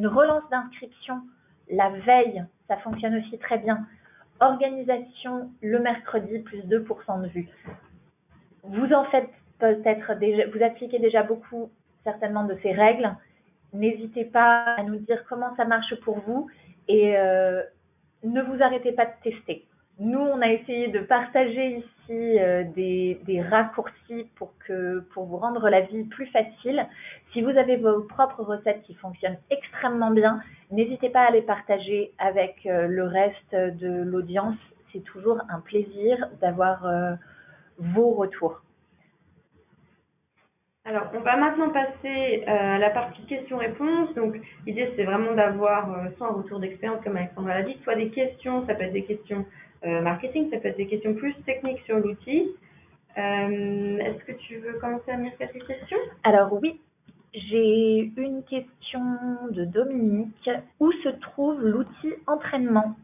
relance d'inscription la veille, ça fonctionne aussi très bien. Organisation le mercredi, plus 2% de vues. Vous en faites peut-être déjà, vous appliquez déjà beaucoup certainement de ces règles. N'hésitez pas à nous dire comment ça marche pour vous et ne vous arrêtez pas de tester. Nous, on a essayé de partager ici des raccourcis pour vous rendre la vie plus facile. Si vous avez vos propres recettes qui fonctionnent extrêmement bien, n'hésitez pas à les partager avec le reste de l'audience. C'est toujours un plaisir d'avoir vos retours. Alors, on va maintenant passer à la partie questions-réponses. Donc, l'idée, c'est vraiment d'avoir soit un retour d'expérience, comme Alexandra l'a dit, soit des questions, ça peut être des questions marketing, ça peut être des questions plus techniques sur l'outil. Est-ce que tu veux commencer à me lire quelques questions? Alors oui, j'ai une question de Dominique. Où se trouve l'outil entraînement?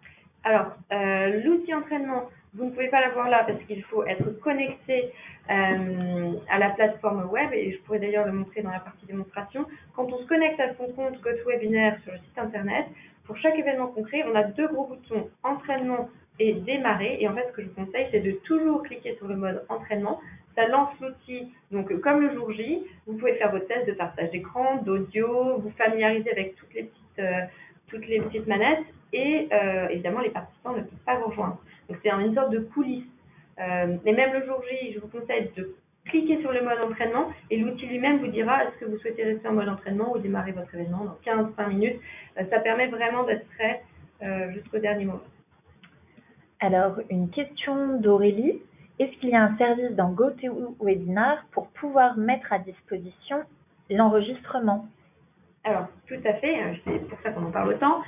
Alors, l'outil entraînement, vous ne pouvez pas l'avoir là parce qu'il faut être connecté à la plateforme web et je pourrais d'ailleurs le montrer dans la partie démonstration. Quand on se connecte à son compte GoToWebinar sur le site internet, pour chaque événement qu'on crée, on a 2 gros boutons, entraînement et démarrer. Et en fait, ce que je vous conseille, c'est de toujours cliquer sur le mode entraînement. Ça lance l'outil, donc comme le jour J, vous pouvez faire votre test de partage d'écran, d'audio, vous familiariser avec toutes les petites manettes et évidemment les participants ne peuvent pas vous rejoindre. Donc c'est une sorte de coulisse. Et même le jour J, je vous conseille de cliquer sur le mode entraînement et l'outil lui-même vous dira est-ce que vous souhaitez rester en mode entraînement ou démarrer votre événement dans 15-20 minutes. Ça permet vraiment d'être prêt jusqu'au dernier moment. Alors, une question d'Aurélie. Est-ce qu'il y a un service dans GoToWebinar pour pouvoir mettre à disposition l'enregistrement? Alors, tout à fait, c'est pour ça qu'on en parle autant.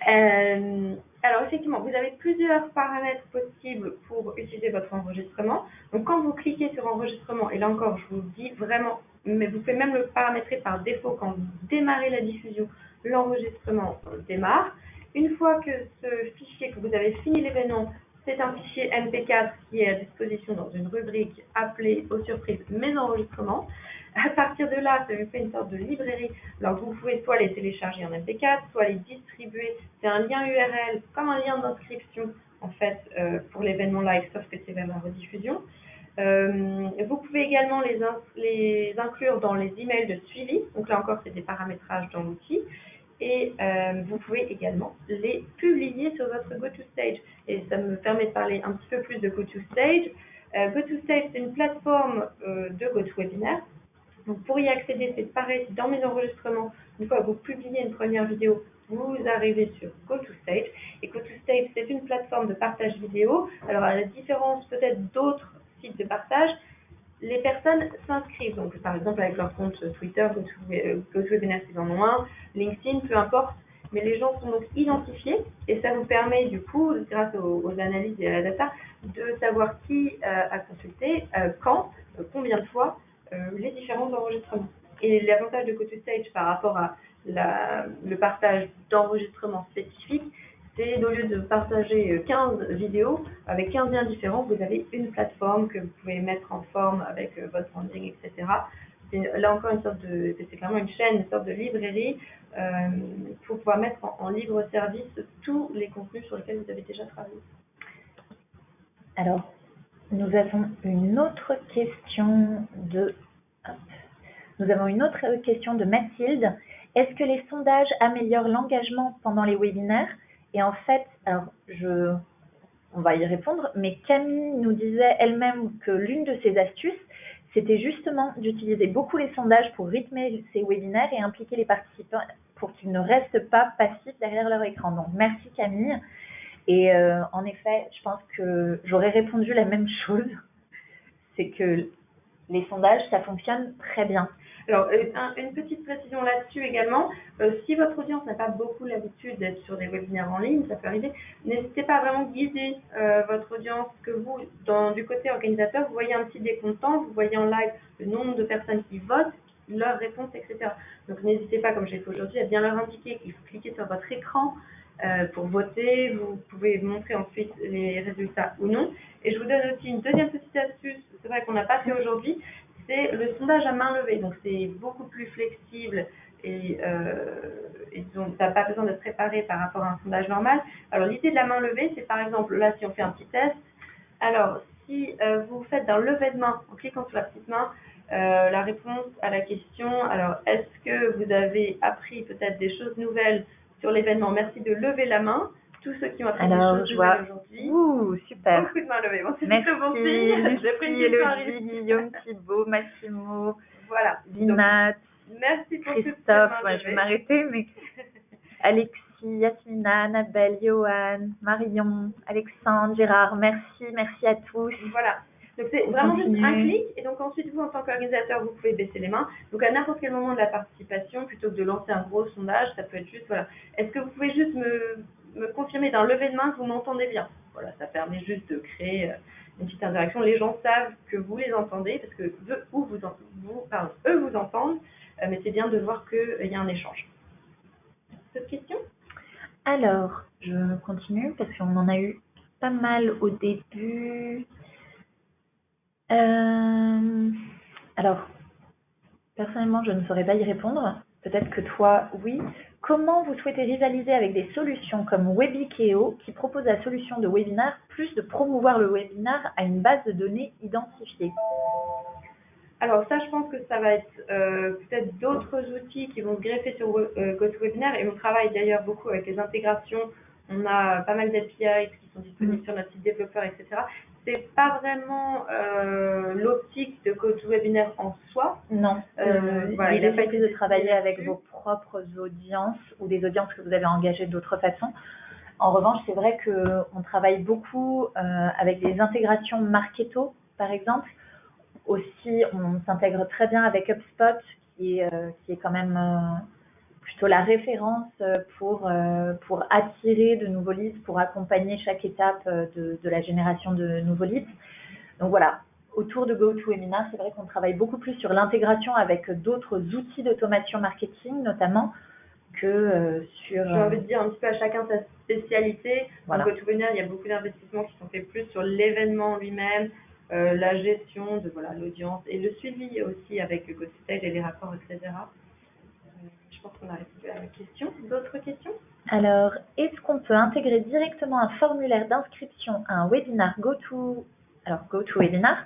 Alors, effectivement, vous avez plusieurs paramètres possibles pour utiliser votre enregistrement. Donc, quand vous cliquez sur enregistrement, et là encore, je vous dis vraiment, mais vous pouvez même le paramétrer par défaut quand vous démarrez la diffusion, l'enregistrement démarre. Une fois que ce fichier, que vous avez fini l'événement, c'est un fichier MP4 qui est à disposition dans une rubrique appelée aux surprises mes enregistrements. À partir de là, ça vous fait une sorte de librairie. Alors, vous pouvez soit les télécharger en MP4, soit les distribuer. C'est un lien URL, comme un lien d'inscription, en fait, pour l'événement live, sauf que c'est vers la rediffusion. Vous pouvez également les inclure dans les emails de suivi. Donc là encore, c'est des paramétrages dans l'outil. Et vous pouvez également les publier sur votre GoToStage. Et ça me permet de parler un petit peu plus de GoToStage. GoToStage, c'est une plateforme de GoToWebinar. Donc pour y accéder, c'est pareil, dans mes enregistrements, une fois que vous publiez une première vidéo, vous arrivez sur GoToStage. Et GoToStage, c'est une plateforme de partage vidéo. Alors à la différence peut-être d'autres sites de partage, les personnes s'inscrivent. Donc par exemple avec leur compte Twitter, GoToWebinar s'ils en ont un, LinkedIn, peu importe. Mais les gens sont donc identifiés et ça vous permet du coup, grâce aux analyses et à la data, de savoir qui a consulté, quand, combien de fois, les différents enregistrements. Et l'avantage de GoToStage par rapport à le partage d'enregistrements spécifiques, c'est au lieu de partager 15 vidéos avec 15 liens différents, vous avez une plateforme que vous pouvez mettre en forme avec votre branding, etc. C'est là encore c'est clairement une chaîne, une sorte de librairie pour pouvoir mettre en libre service tous les contenus sur lesquels vous avez déjà travaillé. Alors, nous avons une autre question Nous avons une autre question de Mathilde. Est-ce que les sondages améliorent l'engagement pendant les webinaires? Et en fait, alors on va y répondre, mais Camille nous disait elle-même que l'une de ses astuces, c'était justement d'utiliser beaucoup les sondages pour rythmer ces webinaires et impliquer les participants pour qu'ils ne restent pas passifs derrière leur écran. Donc, merci Camille. Et en effet, je pense que j'aurais répondu la même chose. C'est que les sondages, ça fonctionne très bien. Alors, une petite précision là-dessus également, si votre audience n'a pas beaucoup l'habitude d'être sur des webinaires en ligne, ça peut arriver, n'hésitez pas à vraiment guider votre audience, que vous, du côté organisateur, vous voyez un petit décompte temps, vous voyez en live le nombre de personnes qui votent, leurs réponses, etc. Donc, n'hésitez pas, comme j'ai fait aujourd'hui, à bien leur indiquer qu'il faut cliquer sur votre écran pour voter. Vous pouvez montrer ensuite les résultats ou non. Et je vous donne aussi une deuxième petite astuce, c'est vrai qu'on n'a pas fait aujourd'hui, c'est le sondage à main levée. Donc c'est beaucoup plus flexible et donc tu n'as pas besoin de te préparer par rapport à un sondage normal. Alors l'idée de la main levée, c'est par exemple, là si on fait un petit test, alors si vous faites d'un lever de main, en cliquant sur la petite main, la réponse à la question, alors est-ce que vous avez appris peut-être des choses nouvelles sur l'événement? Merci de lever la main. Tous ceux qui ont appris des choses nouvelles aujourd'hui. Ouh, super. Beaucoup de mains levées. Bon, c'est merci, très bon signe. J'ai pris Elodie, Guillaume, Thibaut, Massimo, voilà. Linat, merci pour Christophe. Ouais, je vais m'arrêter, mais Alexis, Yasmina, Annabelle, Johan, Marion, Alexandre, Gérard, merci à tous. Voilà. Donc c'est vraiment juste un clic et donc ensuite vous en tant qu'organisateur vous pouvez baisser les mains. Donc à n'importe quel moment de la participation, plutôt que de lancer un gros sondage, ça peut être juste voilà. Est-ce que vous pouvez juste me confirmer d'un lever de main que vous m'entendez bien? Voilà, ça permet juste de créer une petite interaction. Les gens savent que vous les entendez parce que eux vous entendent, mais c'est bien de voir qu'il y a un échange. D'autres questions? Alors, je continue parce qu'on en a eu pas mal au début. Alors, personnellement, je ne saurais pas y répondre. Peut-être que toi, oui. Comment vous souhaitez rivaliser avec des solutions comme Webikeo qui proposent la solution de webinaire plus de promouvoir le webinaire à une base de données identifiée? Alors ça, je pense que ça va être peut-être d'autres outils qui vont se greffer sur GoToWebinar et on travaille d'ailleurs beaucoup avec les intégrations. On a pas mal d'API qui sont disponibles sur notre site développeur, etc. C'est pas vraiment l'optique de GoToWebinar en soi. Non. Voilà, il est plus de travailler avec vos propres audiences ou des audiences que vous avez engagées d'autres façons. En revanche, c'est vrai qu'on travaille beaucoup avec des intégrations Marketo, par exemple. Aussi, on s'intègre très bien avec HubSpot, qui est quand même plutôt la référence pour attirer de nouveaux leads, pour accompagner chaque étape de la génération de nouveaux leads. Donc voilà, autour de GoToWebinar, c'est vrai qu'on travaille beaucoup plus sur l'intégration avec d'autres outils d'automation marketing, notamment, que sur... J'ai envie de dire un petit peu à chacun sa spécialité. Voilà. Dans GoToWebinar, il y a beaucoup d'investissements qui sont faits plus sur l'événement lui-même, la gestion de l'audience et le suivi aussi avec le GoToStage et les rapports, etc. Je pense qu'on a répondu à la question. D'autres questions? Alors, est-ce qu'on peut intégrer directement un formulaire d'inscription à un webinar GoToWebinar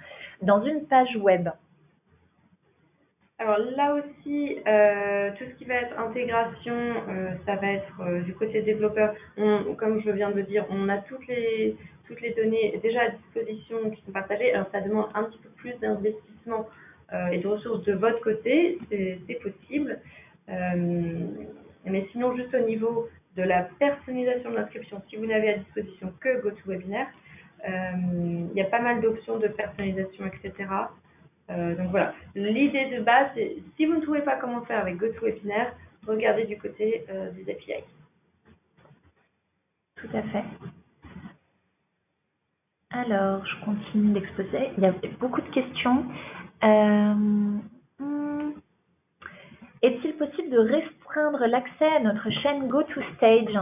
dans une page web? Alors là aussi, tout ce qui va être intégration, ça va être du côté développeur. Comme je viens de le dire, on a toutes les données déjà à disposition qui sont partagées. Alors ça demande un petit peu plus d'investissement et de ressources de votre côté, c'est possible. Mais sinon, juste au niveau de la personnalisation de l'inscription, si vous n'avez à disposition que GoToWebinar, il y a pas mal d'options de personnalisation, etc. Donc voilà, l'idée de base, c'est si vous ne trouvez pas comment faire avec GoToWebinar, regardez du côté des API. Tout à fait. Alors, je continue d'exposer. Il y a beaucoup de questions. Est-il possible de restreindre l'accès à notre chaîne GoToStage?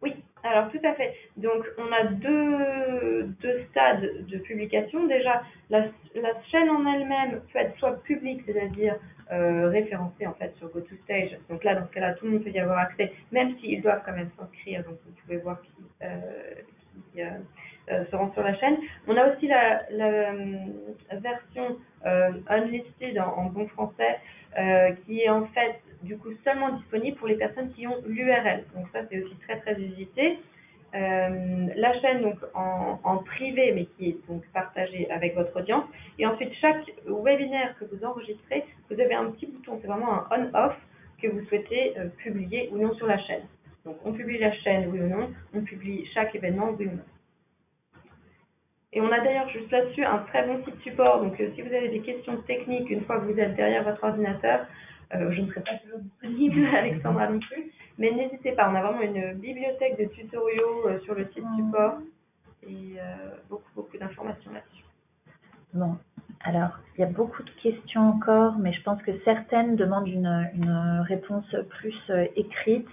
Oui, alors tout à fait. Donc on a deux stades de publication. Déjà, la chaîne en elle-même peut être soit publique, c'est-à-dire référencée en fait sur GoToStage. Donc là, dans ce cas-là, tout le monde peut y avoir accès, même s'ils doivent quand même s'inscrire. Donc vous pouvez voir qui seront sur la chaîne. On a aussi la version unlisted en bon français qui est en fait du coup seulement disponible pour les personnes qui ont l'URL. Donc ça c'est aussi très très usité. La chaîne donc en privé mais qui est donc partagée avec votre audience, et ensuite chaque webinaire que vous enregistrez, vous avez un petit bouton, c'est vraiment un on-off que vous souhaitez publier ou non sur la chaîne. Donc on publie la chaîne oui ou non, on publie chaque événement oui ou non. Et on a d'ailleurs juste là-dessus un très bon site support, donc si vous avez des questions techniques une fois que vous êtes derrière votre ordinateur, je ne serai pas toujours disponible, Alexandra non plus, mais n'hésitez pas, on a vraiment une bibliothèque de tutoriaux sur le site support et beaucoup d'informations là-dessus. Bon, alors, il y a beaucoup de questions encore, mais je pense que certaines demandent une réponse plus écrite.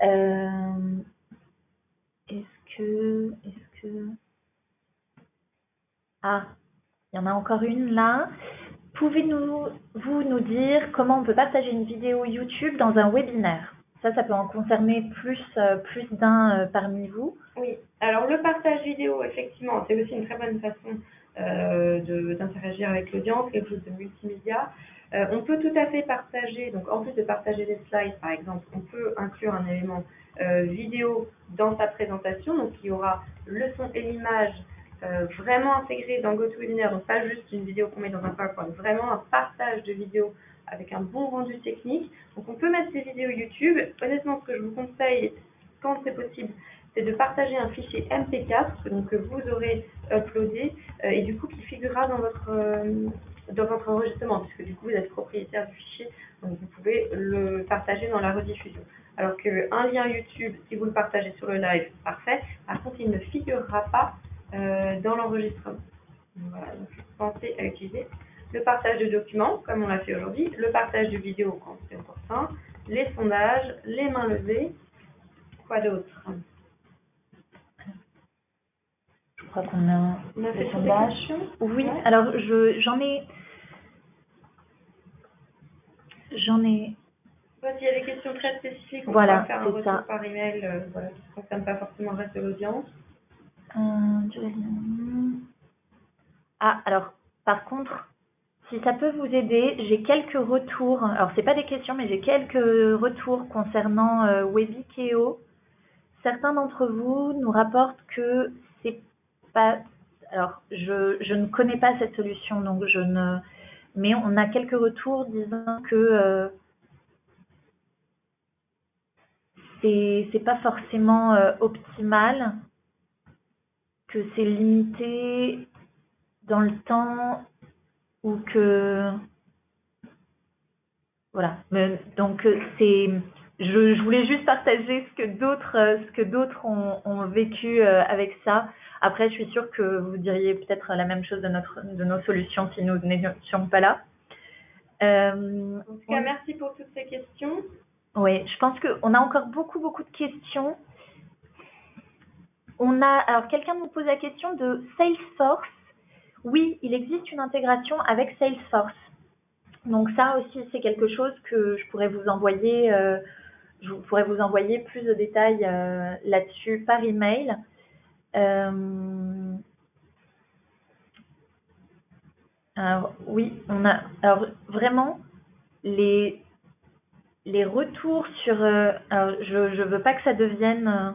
Est-ce que... Ah, il y en a encore une là. Pouvez-vous nous dire comment on peut partager une vidéo YouTube dans un webinaire? Ça peut en concerner plus d'un parmi vous. Oui, alors le partage vidéo, effectivement, c'est aussi une très bonne façon d'interagir avec l'audience, quelque chose de multimédia. On peut tout à fait partager, donc en plus de partager des slides par exemple, on peut inclure un élément vidéo dans sa présentation, donc il y aura le son et l'image vraiment intégrés dans GoToWebinar, donc pas juste une vidéo qu'on met dans un PowerPoint, vraiment un partage de vidéos avec un bon rendu technique. Donc on peut mettre ces vidéos YouTube. Honnêtement, ce que je vous conseille, quand c'est possible, c'est de partager un fichier MP4 donc, que vous aurez uploadé et du coup qui figurera dans votre enregistrement, puisque du coup vous êtes propriétaire du fichier, donc vous pouvez le partager dans la rediffusion. Alors qu'un lien YouTube, si vous le partagez sur le live, parfait. Par contre, il ne figurera pas dans l'enregistrement. Voilà, donc pensez à utiliser le partage de documents, comme on l'a fait aujourd'hui, le partage de vidéos quand c'est important, les sondages, les mains levées, quoi d'autre? Je crois qu'on a fait des sondages. Oui, ouais. Alors j'en ai. S'il y a des questions très spécifiques, on voilà, pourra faire un retour par email qui ne concerne pas forcément le reste de l'audience. Ah, alors, par contre, si ça peut vous aider, j'ai quelques retours. Alors, c'est pas des questions, mais j'ai quelques retours concernant Webikeo. Certains d'entre vous nous rapportent que c'est pas... Alors, je ne connais pas cette solution, donc je ne... Mais on a quelques retours disant que c'est pas forcément optimal, que c'est limité dans le temps ou que... Voilà. Donc, je voulais juste partager ce que d'autres ont vécu avec ça. Après, je suis sûre que vous diriez peut-être la même chose de nos solutions si nous n'étions pas là. En tout cas, merci pour toutes ces questions. Oui, je pense qu'on a encore beaucoup de questions. Alors, quelqu'un nous pose la question de Salesforce. Oui, il existe une intégration avec Salesforce. Donc ça aussi, c'est quelque chose que je pourrais vous envoyer. Je pourrais vous envoyer plus de détails là-dessus par email. Alors oui, on a. Alors vraiment les retours sur. Alors je veux pas que ça devienne.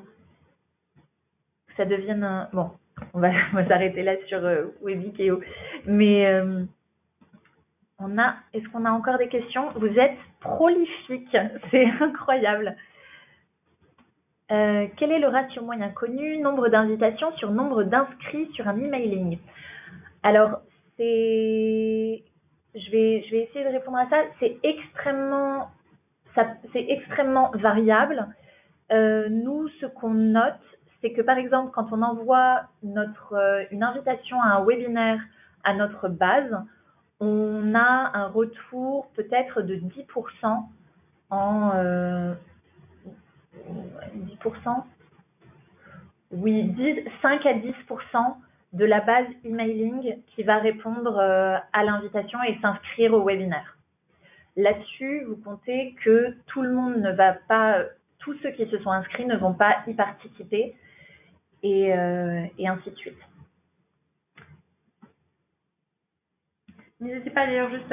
Bon, on va s'arrêter là sur Webikeo. Mais est-ce qu'on a encore des questions? Vous êtes prolifique, c'est incroyable. Quel est le ratio moyen connu, nombre d'invitations sur nombre d'inscrits sur un emailing? Alors, je vais essayer de répondre à ça. C'est extrêmement variable. Nous, ce qu'on note, c'est que par exemple, quand on envoie une invitation à un webinaire à notre base, on a un retour peut-être de 10% en 10%. Oui, 5 à 10% de la base emailing qui va répondre à l'invitation et s'inscrire au webinaire. Là-dessus, vous comptez que tout le monde ne va pas, tous ceux qui se sont inscrits ne vont pas y participer. et ainsi de suite. N'hésitez pas d'ailleurs juste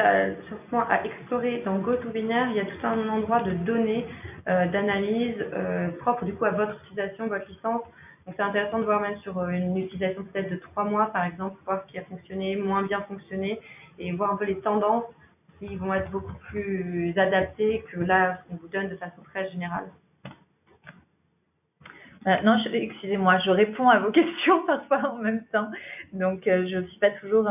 sur ce point à explorer dans GoToWebinar, il y a tout un endroit de données, d'analyse propre du coup à votre utilisation, votre licence. Donc c'est intéressant de voir même sur une utilisation peut-être de 3 mois par exemple, voir ce qui a fonctionné, moins bien fonctionné et voir un peu les tendances qui vont être beaucoup plus adaptées que là ce qu'on vous donne de façon très générale. Non, excusez-moi, je réponds à vos questions parfois en même temps, donc je ne suis pas toujours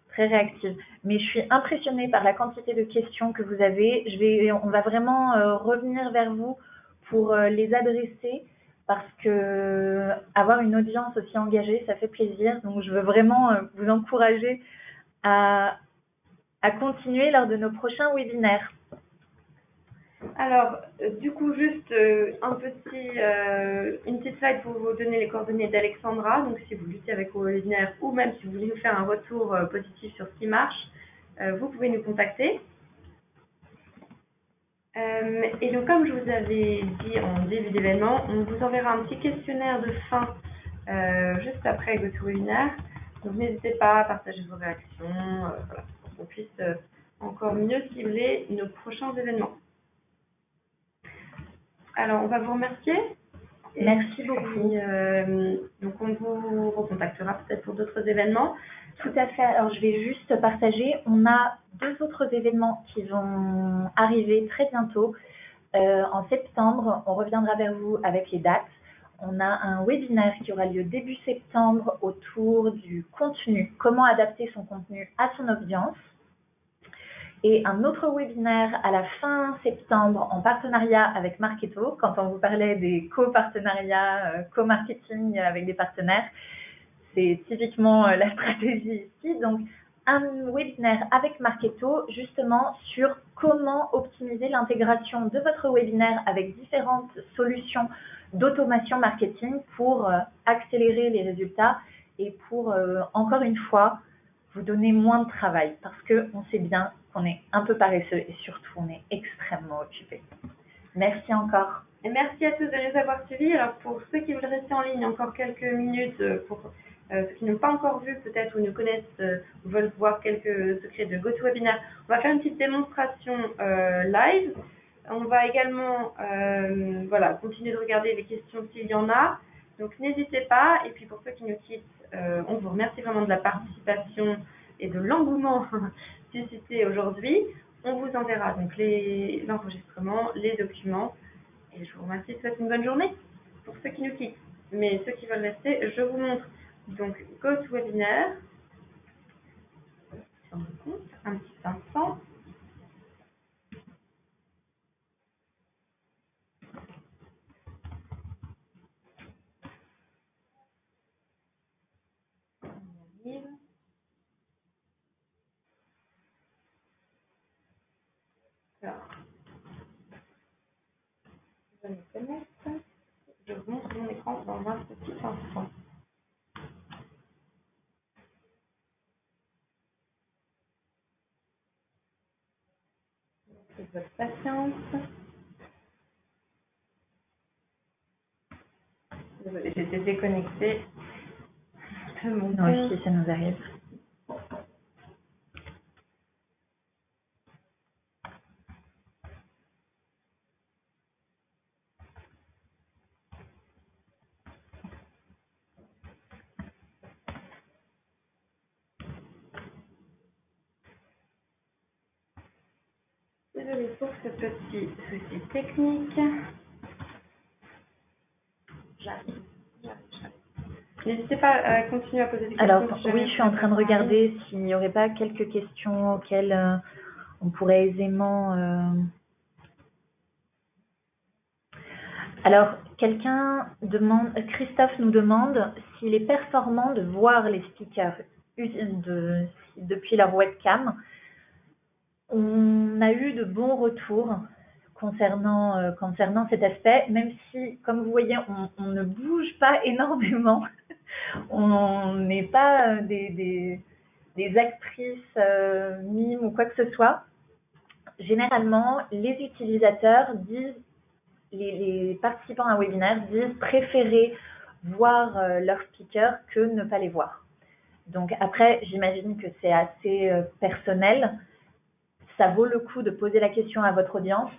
très réactive. Mais je suis impressionnée par la quantité de questions que vous avez. On va vraiment revenir vers vous pour les adresser parce que avoir une audience aussi engagée, ça fait plaisir. Donc je veux vraiment vous encourager à continuer lors de nos prochains webinaires. Alors, du coup, juste une petite slide pour vous donner les coordonnées d'Alexandra. Donc, si vous luttez avec vos webinaires ou même si vous voulez nous faire un retour positif sur ce qui marche, vous pouvez nous contacter. Et donc, comme je vous avais dit en début d'événement, on vous enverra un petit questionnaire de fin juste après GoToWebinar. Donc, n'hésitez pas à partager vos réactions, voilà, pour qu'on puisse encore mieux cibler nos prochains événements. Alors, on va vous remercier. Merci beaucoup. Donc, on vous recontactera peut-être pour d'autres événements. Tout à fait. Alors, je vais juste partager. On a 2 autres événements qui vont arriver très bientôt. En septembre, on reviendra vers vous avec les dates. On a un webinaire qui aura lieu début septembre autour du contenu, comment adapter son contenu à son audience. Et un autre webinaire à la fin septembre en partenariat avec Marketo, quand on vous parlait des co-partenariats, co-marketing avec des partenaires, c'est typiquement la stratégie ici. Donc, un webinaire avec Marketo, justement, sur comment optimiser l'intégration de votre webinaire avec différentes solutions d'automation marketing pour accélérer les résultats et pour, encore une fois, vous donner moins de travail parce qu'on sait bien qu'on est un peu paresseux et surtout, on est extrêmement occupé. Merci encore. Et merci à tous de nous avoir suivis. Alors, pour ceux qui veulent rester en ligne encore quelques minutes, pour ceux qui n'ont pas encore vu peut-être ou nous connaissent ou veulent voir quelques secrets de GoToWebinar, on va faire une petite démonstration live. On va également voilà, continuer de regarder les questions s'il y en a. Donc n'hésitez pas. Et puis pour ceux qui nous quittent, on vous remercie vraiment de la participation et de l'engouement suscité aujourd'hui. On vous enverra donc l'enregistrement, les documents. Et je vous remercie, je vous souhaite une bonne journée pour ceux qui nous quittent. Mais ceux qui veulent rester, je vous montre donc GoToWebinar. Sur mon compte, un petit instant. On y arrive. Alors, je me connecte. Je vous montre mon écran dans un petit instant. Merci de votre patience. Désolée, j'étais déconnectée de mon compte. Nous aussi, ça nous arrive. Désolée pour ce petit souci technique. J'arrive. N'hésitez pas à continuer à poser des questions. Alors, oui, je suis en train de regarder s'il n'y aurait pas quelques questions auxquelles on pourrait aisément... Alors, Christophe nous demande s'il est performant de voir les speakers depuis leur webcam. On a eu de bons retours concernant cet aspect, même si, comme vous voyez, on ne bouge pas énormément. On n'est pas des actrices mimes ou quoi que ce soit. Généralement, les utilisateurs disent, les participants à un webinaire disent préférer voir leurs speakers que ne pas les voir. Donc après, j'imagine que c'est assez personnel. Ça vaut le coup de poser la question à votre audience,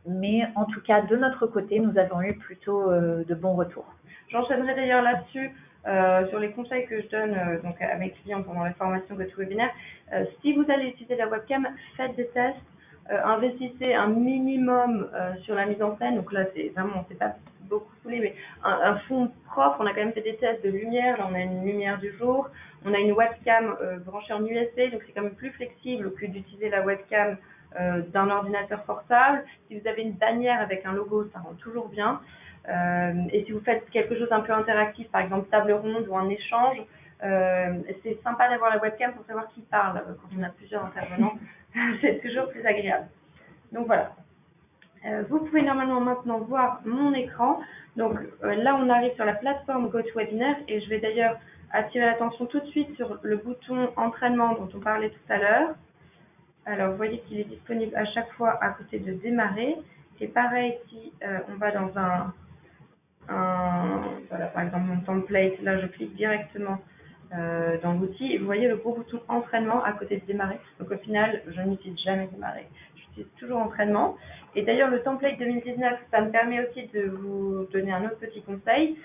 mais en tout cas, de notre côté, nous avons eu plutôt de bons retours. J'enchaînerai d'ailleurs là-dessus sur les conseils que je donne donc à mes clients pendant la formation GoToWebinar. Si vous allez utiliser la webcam, faites des tests, investissez un minimum sur la mise en scène. Donc là, c'est vraiment, c'est pas beaucoup foulé, mais un fond propre. On a quand même fait des tests de lumière. Là, on a une lumière du jour. On a une webcam branchée en USB, donc c'est quand même plus flexible que d'utiliser la webcam d'un ordinateur portable. Si vous avez une bannière avec un logo, ça rend toujours bien. Et si vous faites quelque chose un peu interactif, par exemple table ronde ou un échange, c'est sympa d'avoir la webcam pour savoir qui parle quand on a plusieurs intervenants. C'est toujours plus agréable. Donc voilà. Vous pouvez normalement maintenant voir mon écran. Donc là, on arrive sur la plateforme GoToWebinar et je vais d'ailleurs attirer l'attention tout de suite sur le bouton entraînement dont on parlait tout à l'heure. Alors, vous voyez qu'il est disponible à chaque fois à côté de démarrer. Et pareil, si on va dans voilà, par exemple mon template, là je clique directement dans l'outil et vous voyez le gros bouton entraînement à côté de démarrer. Donc au final, je n'utilise jamais démarrer, j'utilise toujours entraînement. Et d'ailleurs le template 2019, ça me permet aussi de vous donner un autre petit conseil.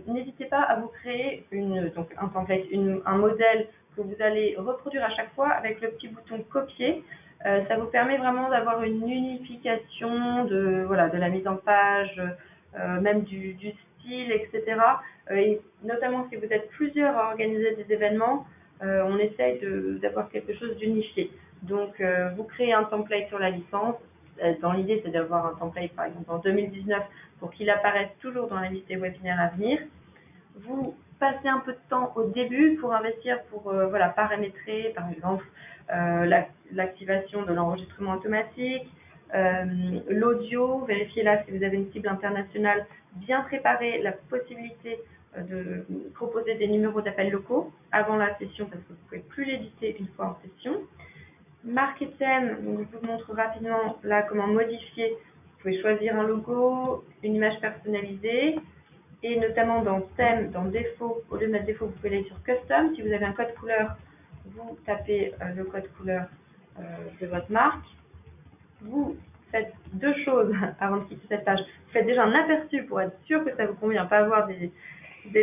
N'hésitez pas à vous créer donc un template, un modèle que vous allez reproduire à chaque fois avec le petit bouton copier. Ça vous permet vraiment d'avoir une unification de la mise en page, même du style, etc. Et notamment si vous êtes plusieurs à organiser des événements, on essaye d'avoir quelque chose d'unifié. Donc, vous créez un template sur la licence. Dans l'idée, c'est d'avoir un template, par exemple, en 2019 pour qu'il apparaisse toujours dans la liste des webinaires à venir. Vous passez un peu de temps au début pour investir, pour paramétrer, par exemple, l'activation de l'enregistrement automatique, l'audio, vérifiez là si vous avez une cible internationale, bien préparer la possibilité de proposer des numéros d'appel locaux avant la session parce que vous ne pouvez plus l'éditer une fois en session. Marquer thème, donc je vous montre rapidement là comment modifier. Vous pouvez choisir un logo, une image personnalisée et notamment dans thème, dans défaut, au lieu de mettre défaut, vous pouvez aller sur custom. Si vous avez un code couleur, vous tapez le code couleur de votre marque. Vous faites deux choses avant de quitter cette page. Vous faites déjà un aperçu pour être sûr que ça vous convient, pas avoir des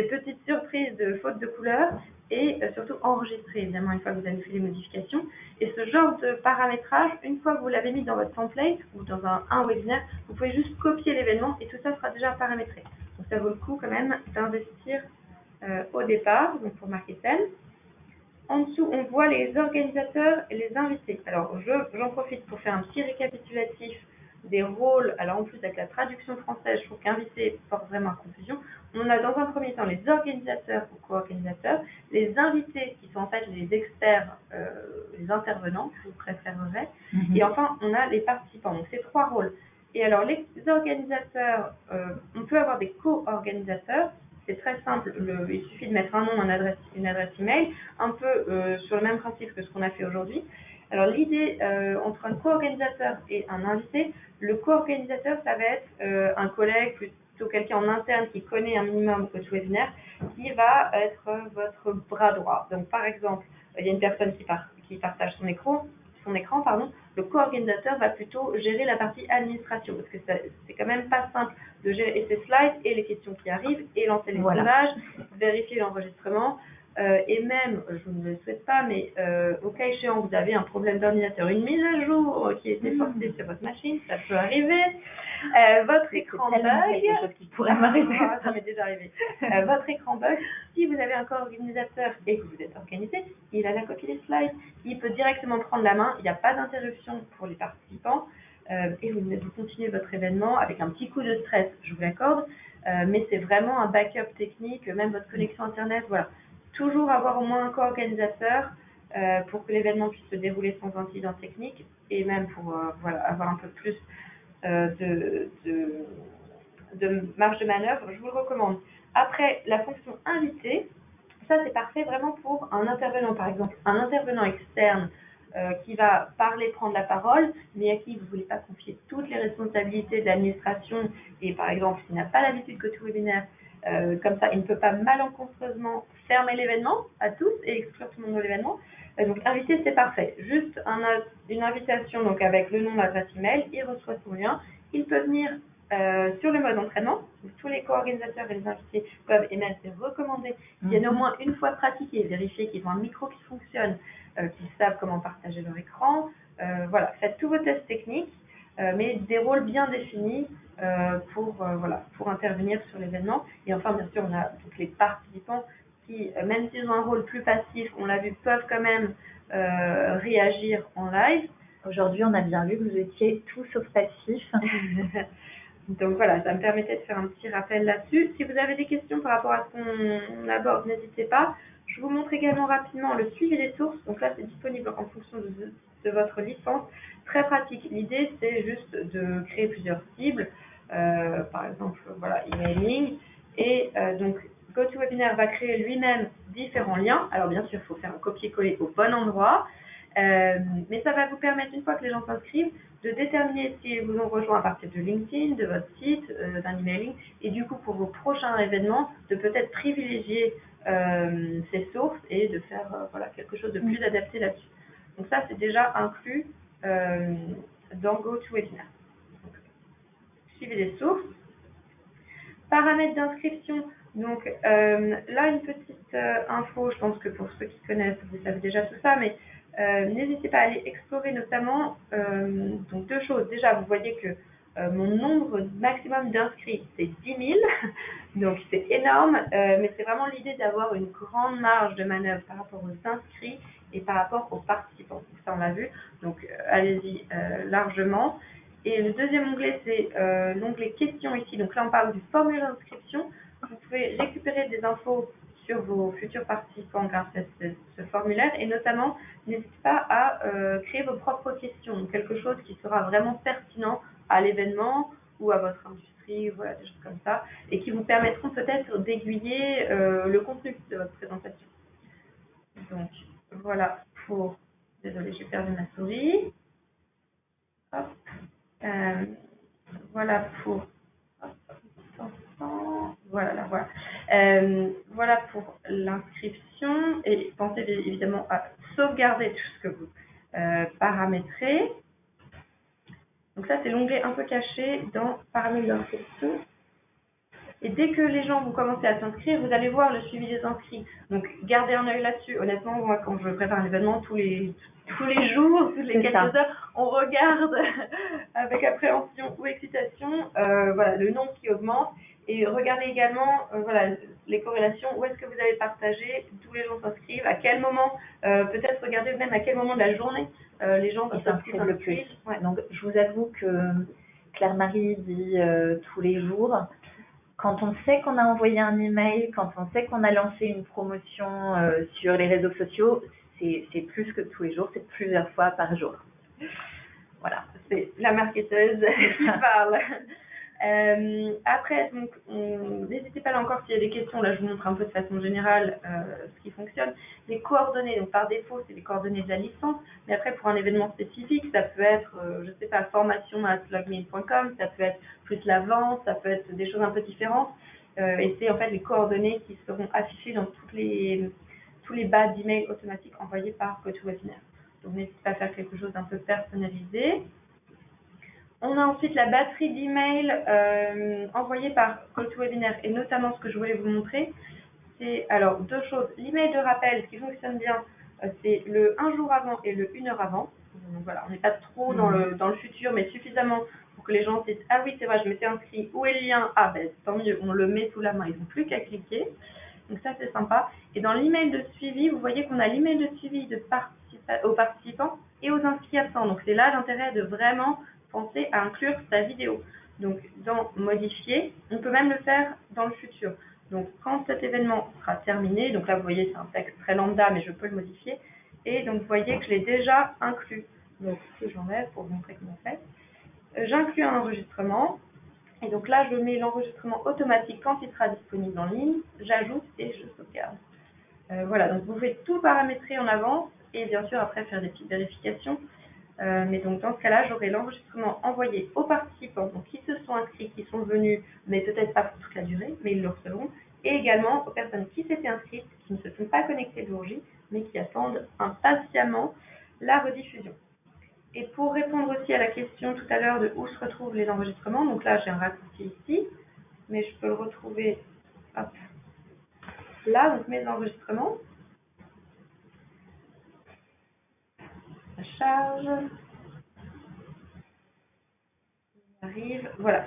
petites surprises de faute de couleur et surtout enregistrer évidemment une fois que vous avez fait les modifications. Et ce genre de paramétrage, une fois que vous l'avez mis dans votre template ou dans un webinaire, vous pouvez juste copier l'événement et tout ça sera déjà paramétré. Donc ça vaut le coup quand même d'investir au départ, donc pour marquer thème. En dessous, on voit les organisateurs et les invités. Alors, j'en profite pour faire un petit récapitulatif des rôles. Alors, en plus, avec la traduction française, je trouve qu'invité porte vraiment à confusion. On a dans un premier temps les organisateurs ou co-organisateurs, les invités qui sont en fait les experts, les intervenants, je vous préférerais. Et enfin, on a les participants. Donc, c'est trois rôles. Et alors, les organisateurs, on peut avoir des co-organisateurs. C'est très simple, il suffit de mettre un nom, une adresse email, un peu sur le même principe que ce qu'on a fait aujourd'hui. Alors l'idée entre un co-organisateur et un invité, le co-organisateur, ça va être un collègue, plutôt quelqu'un en interne qui connaît un minimum GoToWebinar, qui va être votre bras droit. Donc par exemple, il y a une personne qui partage son écran, le co-organisateur va plutôt gérer la partie administration, parce que c'est quand même pas simple de gérer ses slides et les questions qui arrivent, et lancer les sondages, vérifier l'enregistrement, et même, je ne le souhaite pas, mais au cas échéant, vous avez un problème d'ordinateur, une mise à jour qui a été forcée sur votre machine, ça peut arriver, votre écran bug, quelque chose qui pourrait m'arriver. Ça m'est déjà arrivé. Votre écran bug, si vous avez un co-organisateur et que vous êtes organisé, il a la copie des slides, il peut directement prendre la main, il n'y a pas d'interruption pour les participants, et vous continuez votre événement avec un petit coup de stress, je vous l'accorde, mais c'est vraiment un backup technique, même votre connexion internet, voilà. Toujours avoir au moins un co-organisateur pour que l'événement puisse se dérouler sans incident technique et même pour avoir un peu plus de marge de manœuvre, je vous le recommande. Après, la fonction invité, ça c'est parfait vraiment pour un intervenant, par exemple, un intervenant externe qui va parler, prendre la parole, mais à qui vous ne voulez pas confier toutes les responsabilités de l'administration et par exemple, s'il n'a pas l'habitude GoToWebinar, Comme ça, il ne peut pas malencontreusement fermer l'événement à tous et exclure tout le monde de l'événement. Donc inviter, c'est parfait. Juste une invitation donc avec le nom, l'adresse email, il reçoit son lien. Il peut venir sur le mode entraînement. Donc, tous les co-organisateurs et les invités peuvent émettre des recommandés qui viennent au moins une fois pratiquer, vérifier qu'ils ont un micro qui fonctionne, qu'ils savent comment partager leur écran. Voilà, faites tous vos tests techniques, mais des rôles bien définis pour intervenir sur l'événement. Et enfin, bien sûr, on a donc les participants qui, même s'ils ont un rôle plus passif, on l'a vu, peuvent quand même réagir en live. Aujourd'hui, on a bien vu que vous étiez tout sauf passif. Donc voilà, ça me permettait de faire un petit rappel là-dessus. Si vous avez des questions par rapport à ce qu'on aborde, n'hésitez pas. Je vous montre également rapidement le suivi des sources. Donc là, c'est disponible en fonction de votre licence. Très pratique. L'idée, c'est juste de créer plusieurs cibles. Par exemple, voilà, emailing. Et donc, GoToWebinar va créer lui-même différents liens. Alors bien sûr, il faut faire un copier-coller au bon endroit. Mais ça va vous permettre, une fois que les gens s'inscrivent, de déterminer s'ils vous ont rejoint à partir de LinkedIn, de votre site, d'un emailing, et du coup pour vos prochains événements, de peut-être privilégier ces sources et de faire voilà, quelque chose de plus adapté là-dessus. Donc ça, c'est déjà inclus dans GoToWebinar. Suivez les sources. Paramètres d'inscription. Donc là, une petite info, je pense que pour ceux qui connaissent, vous savez déjà tout ça, mais n'hésitez pas à aller explorer notamment donc deux choses. Déjà, vous voyez que mon nombre maximum d'inscrits, c'est 10 000, donc c'est énorme, mais c'est vraiment l'idée d'avoir une grande marge de manœuvre par rapport aux inscrits et par rapport aux participants. Ça, on l'a vu, donc allez-y largement. Et le deuxième onglet, c'est l'onglet questions ici. Donc là, on parle du formulaire d'inscription. Vous pouvez récupérer des infos sur vos futurs participants grâce à ce formulaire. Et notamment, n'hésitez pas à créer vos propres questions. Donc quelque chose qui sera vraiment pertinent à l'événement ou à votre industrie, voilà, des choses comme ça. Et qui vous permettront peut-être d'aiguiller le contenu de votre présentation. Donc voilà pour... Désolée, j'ai perdu ma souris. Hop. Voilà pour voilà, voilà. Voilà pour l'inscription et pensez évidemment à sauvegarder tout ce que vous paramétrez. Donc ça, c'est l'onglet un peu caché dans paramètres d'inscription. Et dès que les gens vont commencer à s'inscrire, vous allez voir le suivi des inscrits. Donc gardez un œil là-dessus. Honnêtement, moi, quand je prépare un événement, tous les jours, toutes les quelques heures, on regarde avec appréhension ou excitation voilà, le nombre qui augmente. Et regardez également voilà, les corrélations, où est-ce que vous avez partagé, d'où les gens s'inscrivent, à quel moment, peut-être regardez même à quel moment de la journée les gens s'inscrivent le plus. Ouais. Donc je vous avoue que Claire-Marie dit tous les jours. Quand on sait qu'on a envoyé un email, quand on sait qu'on a lancé une promotion sur les réseaux sociaux, c'est plus que tous les jours, c'est plusieurs fois par jour. Voilà, c'est la marketeuse qui parle. Après, donc, n'hésitez pas là encore s'il y a des questions. Là, je vous montre un peu de façon générale ce qui fonctionne. Les coordonnées, donc par défaut, c'est les coordonnées de la licence. Mais après, pour un événement spécifique, ça peut être, je sais pas, formation@logmein.com, ça peut être plus la vente, ça peut être des choses un peu différentes. Et c'est en fait les coordonnées qui seront affichées dans tous les bas d'email automatiques envoyés par GoToWebinar. Donc, n'hésitez pas à faire quelque chose d'un peu personnalisé. On a ensuite la batterie d'emails envoyée par GoToWebinar et notamment ce que je voulais vous montrer, c'est alors deux choses. L'email de rappel, ce qui fonctionne bien, c'est le 1 jour avant et le 1 heure avant. Donc voilà, on n'est pas trop dans le futur, mais suffisamment pour que les gens disent « Ah oui, c'est vrai, je m'étais inscrit, où est le lien ?» Ah ben tant mieux, on le met sous la main, ils n'ont plus qu'à cliquer. Donc ça, c'est sympa. Et dans l'email de suivi, vous voyez qu'on a l'email de suivi aux participants et aux inscrits absents. Donc c'est là l'intérêt de vraiment penser à inclure sa vidéo. Donc dans modifier, on peut même le faire dans le futur. Donc quand cet événement sera terminé, donc là vous voyez c'est un texte très lambda mais je peux le modifier, et donc vous voyez que je l'ai déjà inclus. Donc si j'enlève pour vous montrer comment on fait, j'inclus un enregistrement, et donc là je mets l'enregistrement automatique quand il sera disponible en ligne, j'ajoute et je sauvegarde. Voilà, donc vous pouvez tout paramétrer en avance et bien sûr après faire des petites vérifications. Mais donc dans ce cas-là, j'aurai l'enregistrement envoyé aux participants donc, qui se sont inscrits, qui sont venus, mais peut-être pas pour toute la durée, mais ils le recevront, et également aux personnes qui s'étaient inscrites, qui ne se sont pas connectées le jour J, mais qui attendent impatiemment la rediffusion. Et pour répondre aussi à la question tout à l'heure de où se retrouvent les enregistrements, donc là j'ai un raccourci ici, mais je peux le retrouver hop, là, donc mes enregistrements. Ça charge. Arrive, voilà.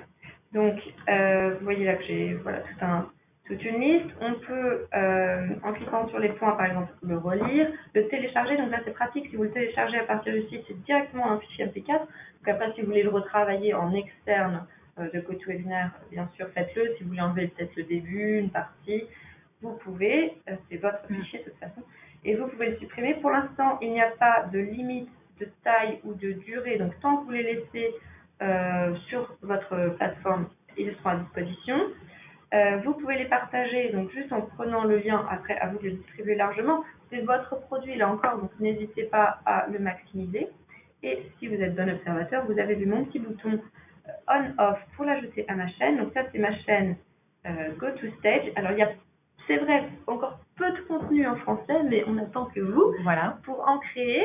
Donc, vous voyez là que j'ai voilà, toute une liste. On peut, en cliquant sur les points, par exemple, le relire, le télécharger. Donc là, c'est pratique. Si vous le téléchargez à partir du site, c'est directement un fichier MP4. Donc après, si vous voulez le retravailler en externe de GoToWebinar, bien sûr, faites-le. Si vous voulez enlever peut-être le début, une partie, vous pouvez. C'est votre fichier de toute façon. Et vous pouvez le supprimer. Pour l'instant, il n'y a pas de limite de taille ou de durée. Donc, tant que vous les laissez sur votre plateforme, ils seront à disposition. Vous pouvez les partager, donc juste en prenant le lien, après à vous de le distribuer largement. C'est votre produit là encore, donc n'hésitez pas à le maximiser. Et si vous êtes bon observateur, vous avez vu mon petit bouton on-off pour l'ajouter à ma chaîne. Donc ça, c'est ma chaîne GoToStage. Alors il y a, c'est vrai, encore peu de contenu en français, mais on attend que vous pour en créer.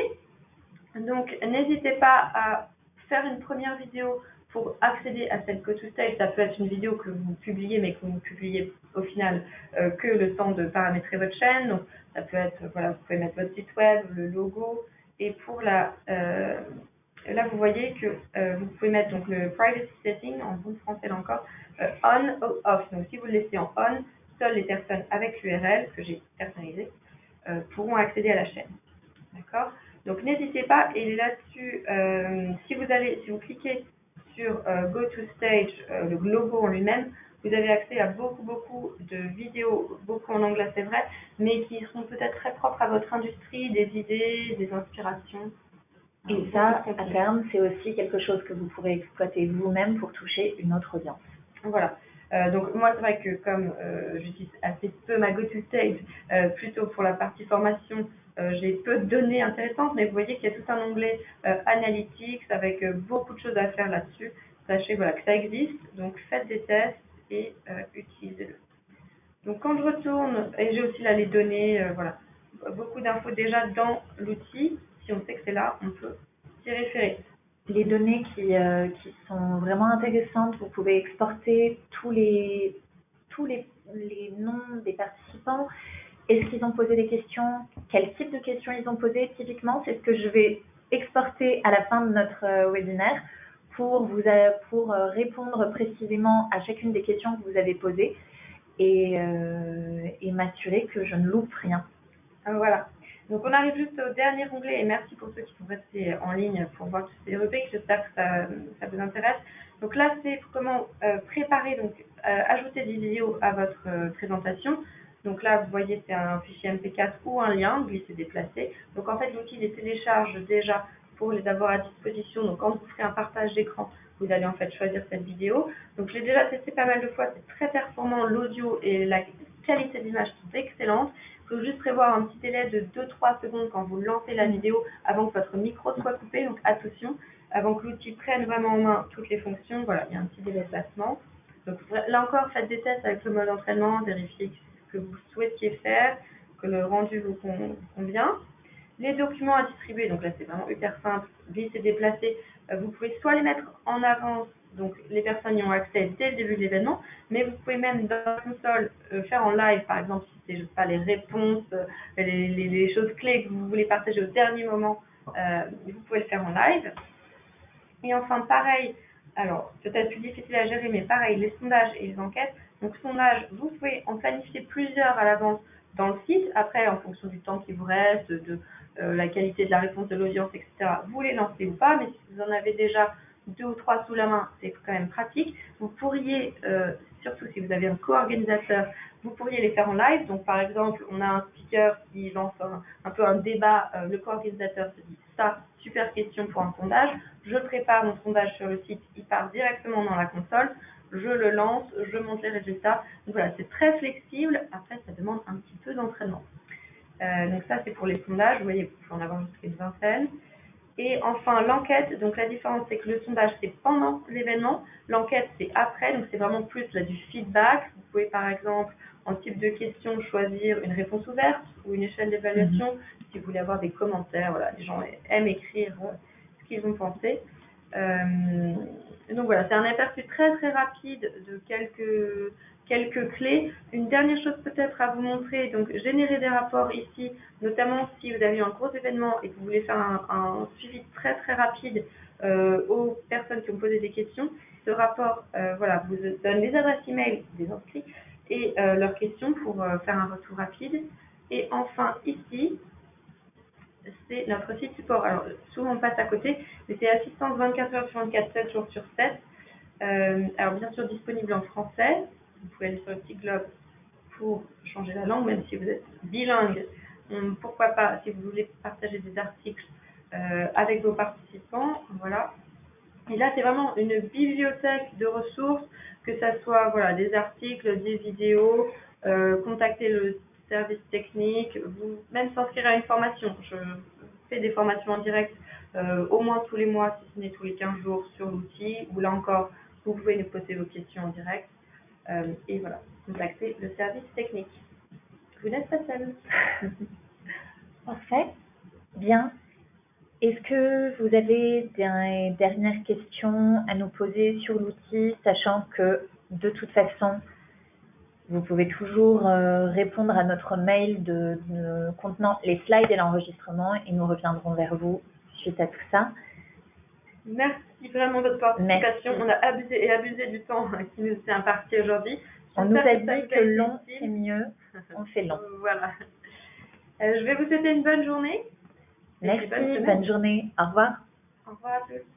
Donc n'hésitez pas à faire une première vidéo pour accéder à cette GoToStage. Ça peut être une vidéo que vous publiez, mais que vous publiez au final que le temps de paramétrer votre chaîne. Donc ça peut être, voilà, vous pouvez mettre votre site web, le logo. Et pour là, vous voyez que vous pouvez mettre donc le privacy setting, en bon français là encore, on ou off. Donc si vous le laissez en on, seules les personnes avec l'URL que j'ai personnalisé pourront accéder à la chaîne. D'accord ? Donc n'hésitez pas, et là-dessus, si vous cliquez sur GoToStage, le logo en lui-même, vous avez accès à beaucoup de vidéos, beaucoup en anglais c'est vrai, mais qui seront peut-être très propres à votre industrie, des idées, des inspirations. Et ça, à terme, c'est aussi quelque chose que vous pourrez exploiter vous-même pour toucher une autre audience. Voilà. Donc moi, c'est vrai que comme j'utilise assez peu ma GoToStage, plutôt pour la partie formation, j'ai peu de données intéressantes, mais vous voyez qu'il y a tout un onglet Analytics avec beaucoup de choses à faire là-dessus. Sachez voilà, que ça existe, donc faites des tests et utilisez-le. Donc quand je retourne, et j'ai aussi là les données, voilà, beaucoup d'infos déjà dans l'outil. Si on sait que c'est là, on peut s'y référer. Les données qui sont vraiment intéressantes, vous pouvez exporter tous les noms des participants. Est-ce qu'ils ont posé des questions? Quel type de questions ils ont posé? Typiquement, c'est ce que je vais exporter à la fin de notre webinaire pour répondre précisément à chacune des questions que vous avez posées et m'assurer que je ne loupe rien. Voilà. Donc on arrive juste au dernier onglet et merci pour ceux qui sont restés en ligne pour voir toutes ces rubriques. J'espère que ça vous intéresse. Donc là, c'est comment préparer, donc ajouter des vidéos à votre présentation. Donc là, vous voyez, c'est un fichier MP4 ou un lien, glisser, déplacer. Donc en fait, l'outil les télécharge déjà pour les avoir à disposition. Donc quand vous ferez un partage d'écran, vous allez en fait choisir cette vidéo. Donc je l'ai déjà testé pas mal de fois, c'est très performant, l'audio et la qualité d'image sont excellentes. Il faut juste prévoir un petit délai de 2-3 secondes quand vous lancez la vidéo avant que votre micro soit coupé, donc attention, avant que l'outil prenne vraiment en main toutes les fonctions. Voilà, il y a un petit délai de placement. Donc là encore, faites des tests avec le mode entraînement, vérifiez ce que vous souhaitiez faire, que le rendu vous convient. Les documents à distribuer, donc là c'est vraiment hyper simple, glisser, déplacer. Vous pouvez soit les mettre en avance, donc les personnes y ont accès dès le début de l'événement, mais vous pouvez même dans la console faire en live, par exemple si c'est, je sais pas, les réponses, les choses clés que vous voulez partager au dernier moment, vous pouvez le faire en live. Et enfin pareil, alors peut-être plus difficile à gérer, mais pareil, les sondages et les enquêtes. Donc sondage, vous pouvez en planifier plusieurs à l'avance dans le site, après en fonction du temps qui vous reste, de la qualité de la réponse de l'audience, etc. Vous les lancez ou pas, mais si vous en avez déjà 2 ou 3 sous la main, c'est quand même pratique. Vous pourriez, surtout si vous avez un co-organisateur, vous pourriez les faire en live. Donc par exemple, on a un speaker qui lance un peu un débat, le co-organisateur se dit ça, super question pour un sondage, je prépare mon sondage sur le site, il part directement dans la console, je le lance, je monte les résultats. Donc voilà, c'est très flexible, après ça demande un petit peu d'entraînement. Donc ça c'est pour les sondages, vous voyez, vous pouvez en avoir jusqu'à une vingtaine. Et enfin, l'enquête, donc la différence, c'est que le sondage, c'est pendant l'événement, l'enquête, c'est après, donc c'est vraiment plus là, du feedback. Vous pouvez, par exemple, en type de question, choisir une réponse ouverte ou une échelle d'évaluation, si vous voulez avoir des commentaires. Voilà, les gens aiment écrire ce qu'ils ont pensé. Donc voilà, c'est un aperçu très très rapide de quelques clés. Une dernière chose peut-être à vous montrer, donc générer des rapports ici, notamment si vous avez eu un gros événement et que vous voulez faire un suivi très très rapide aux personnes qui ont posé des questions. Ce rapport voilà, vous donne les adresses email des inscrits et leurs questions pour faire un retour rapide. Et enfin ici, c'est notre site support. Alors souvent on passe à côté, mais c'est assistance 24 heures sur 24, 7 jours sur 7. Alors bien sûr disponible en français. Vous pouvez aller sur le petit globe pour changer la langue, même si vous êtes bilingue. Pourquoi pas, si vous voulez partager des articles avec vos participants. Voilà. Et là, c'est vraiment une bibliothèque de ressources, que ça soit voilà, des articles, des vidéos, contacter le service technique, même s'inscrire à une formation. Je fais des formations en direct au moins tous les mois, si ce n'est tous les 15 jours sur l'outil, où là encore, vous pouvez nous poser vos questions en direct. Et voilà, contacter le service technique. Vous n'êtes pas seul. Parfait. Bien. Est-ce que vous avez des dernières questions à nous poser sur l'outil, sachant que de toute façon, vous pouvez toujours répondre à notre mail contenant les slides et l'enregistrement et nous reviendrons vers vous suite à tout ça. Merci vraiment de votre participation. Merci. On a abusé du temps qui nous est imparti aujourd'hui. On nous a dit que long, c'est mieux. On fait long. Voilà. Je vais vous souhaiter une bonne journée. Merci, bonne journée. Au revoir. Au revoir à tous.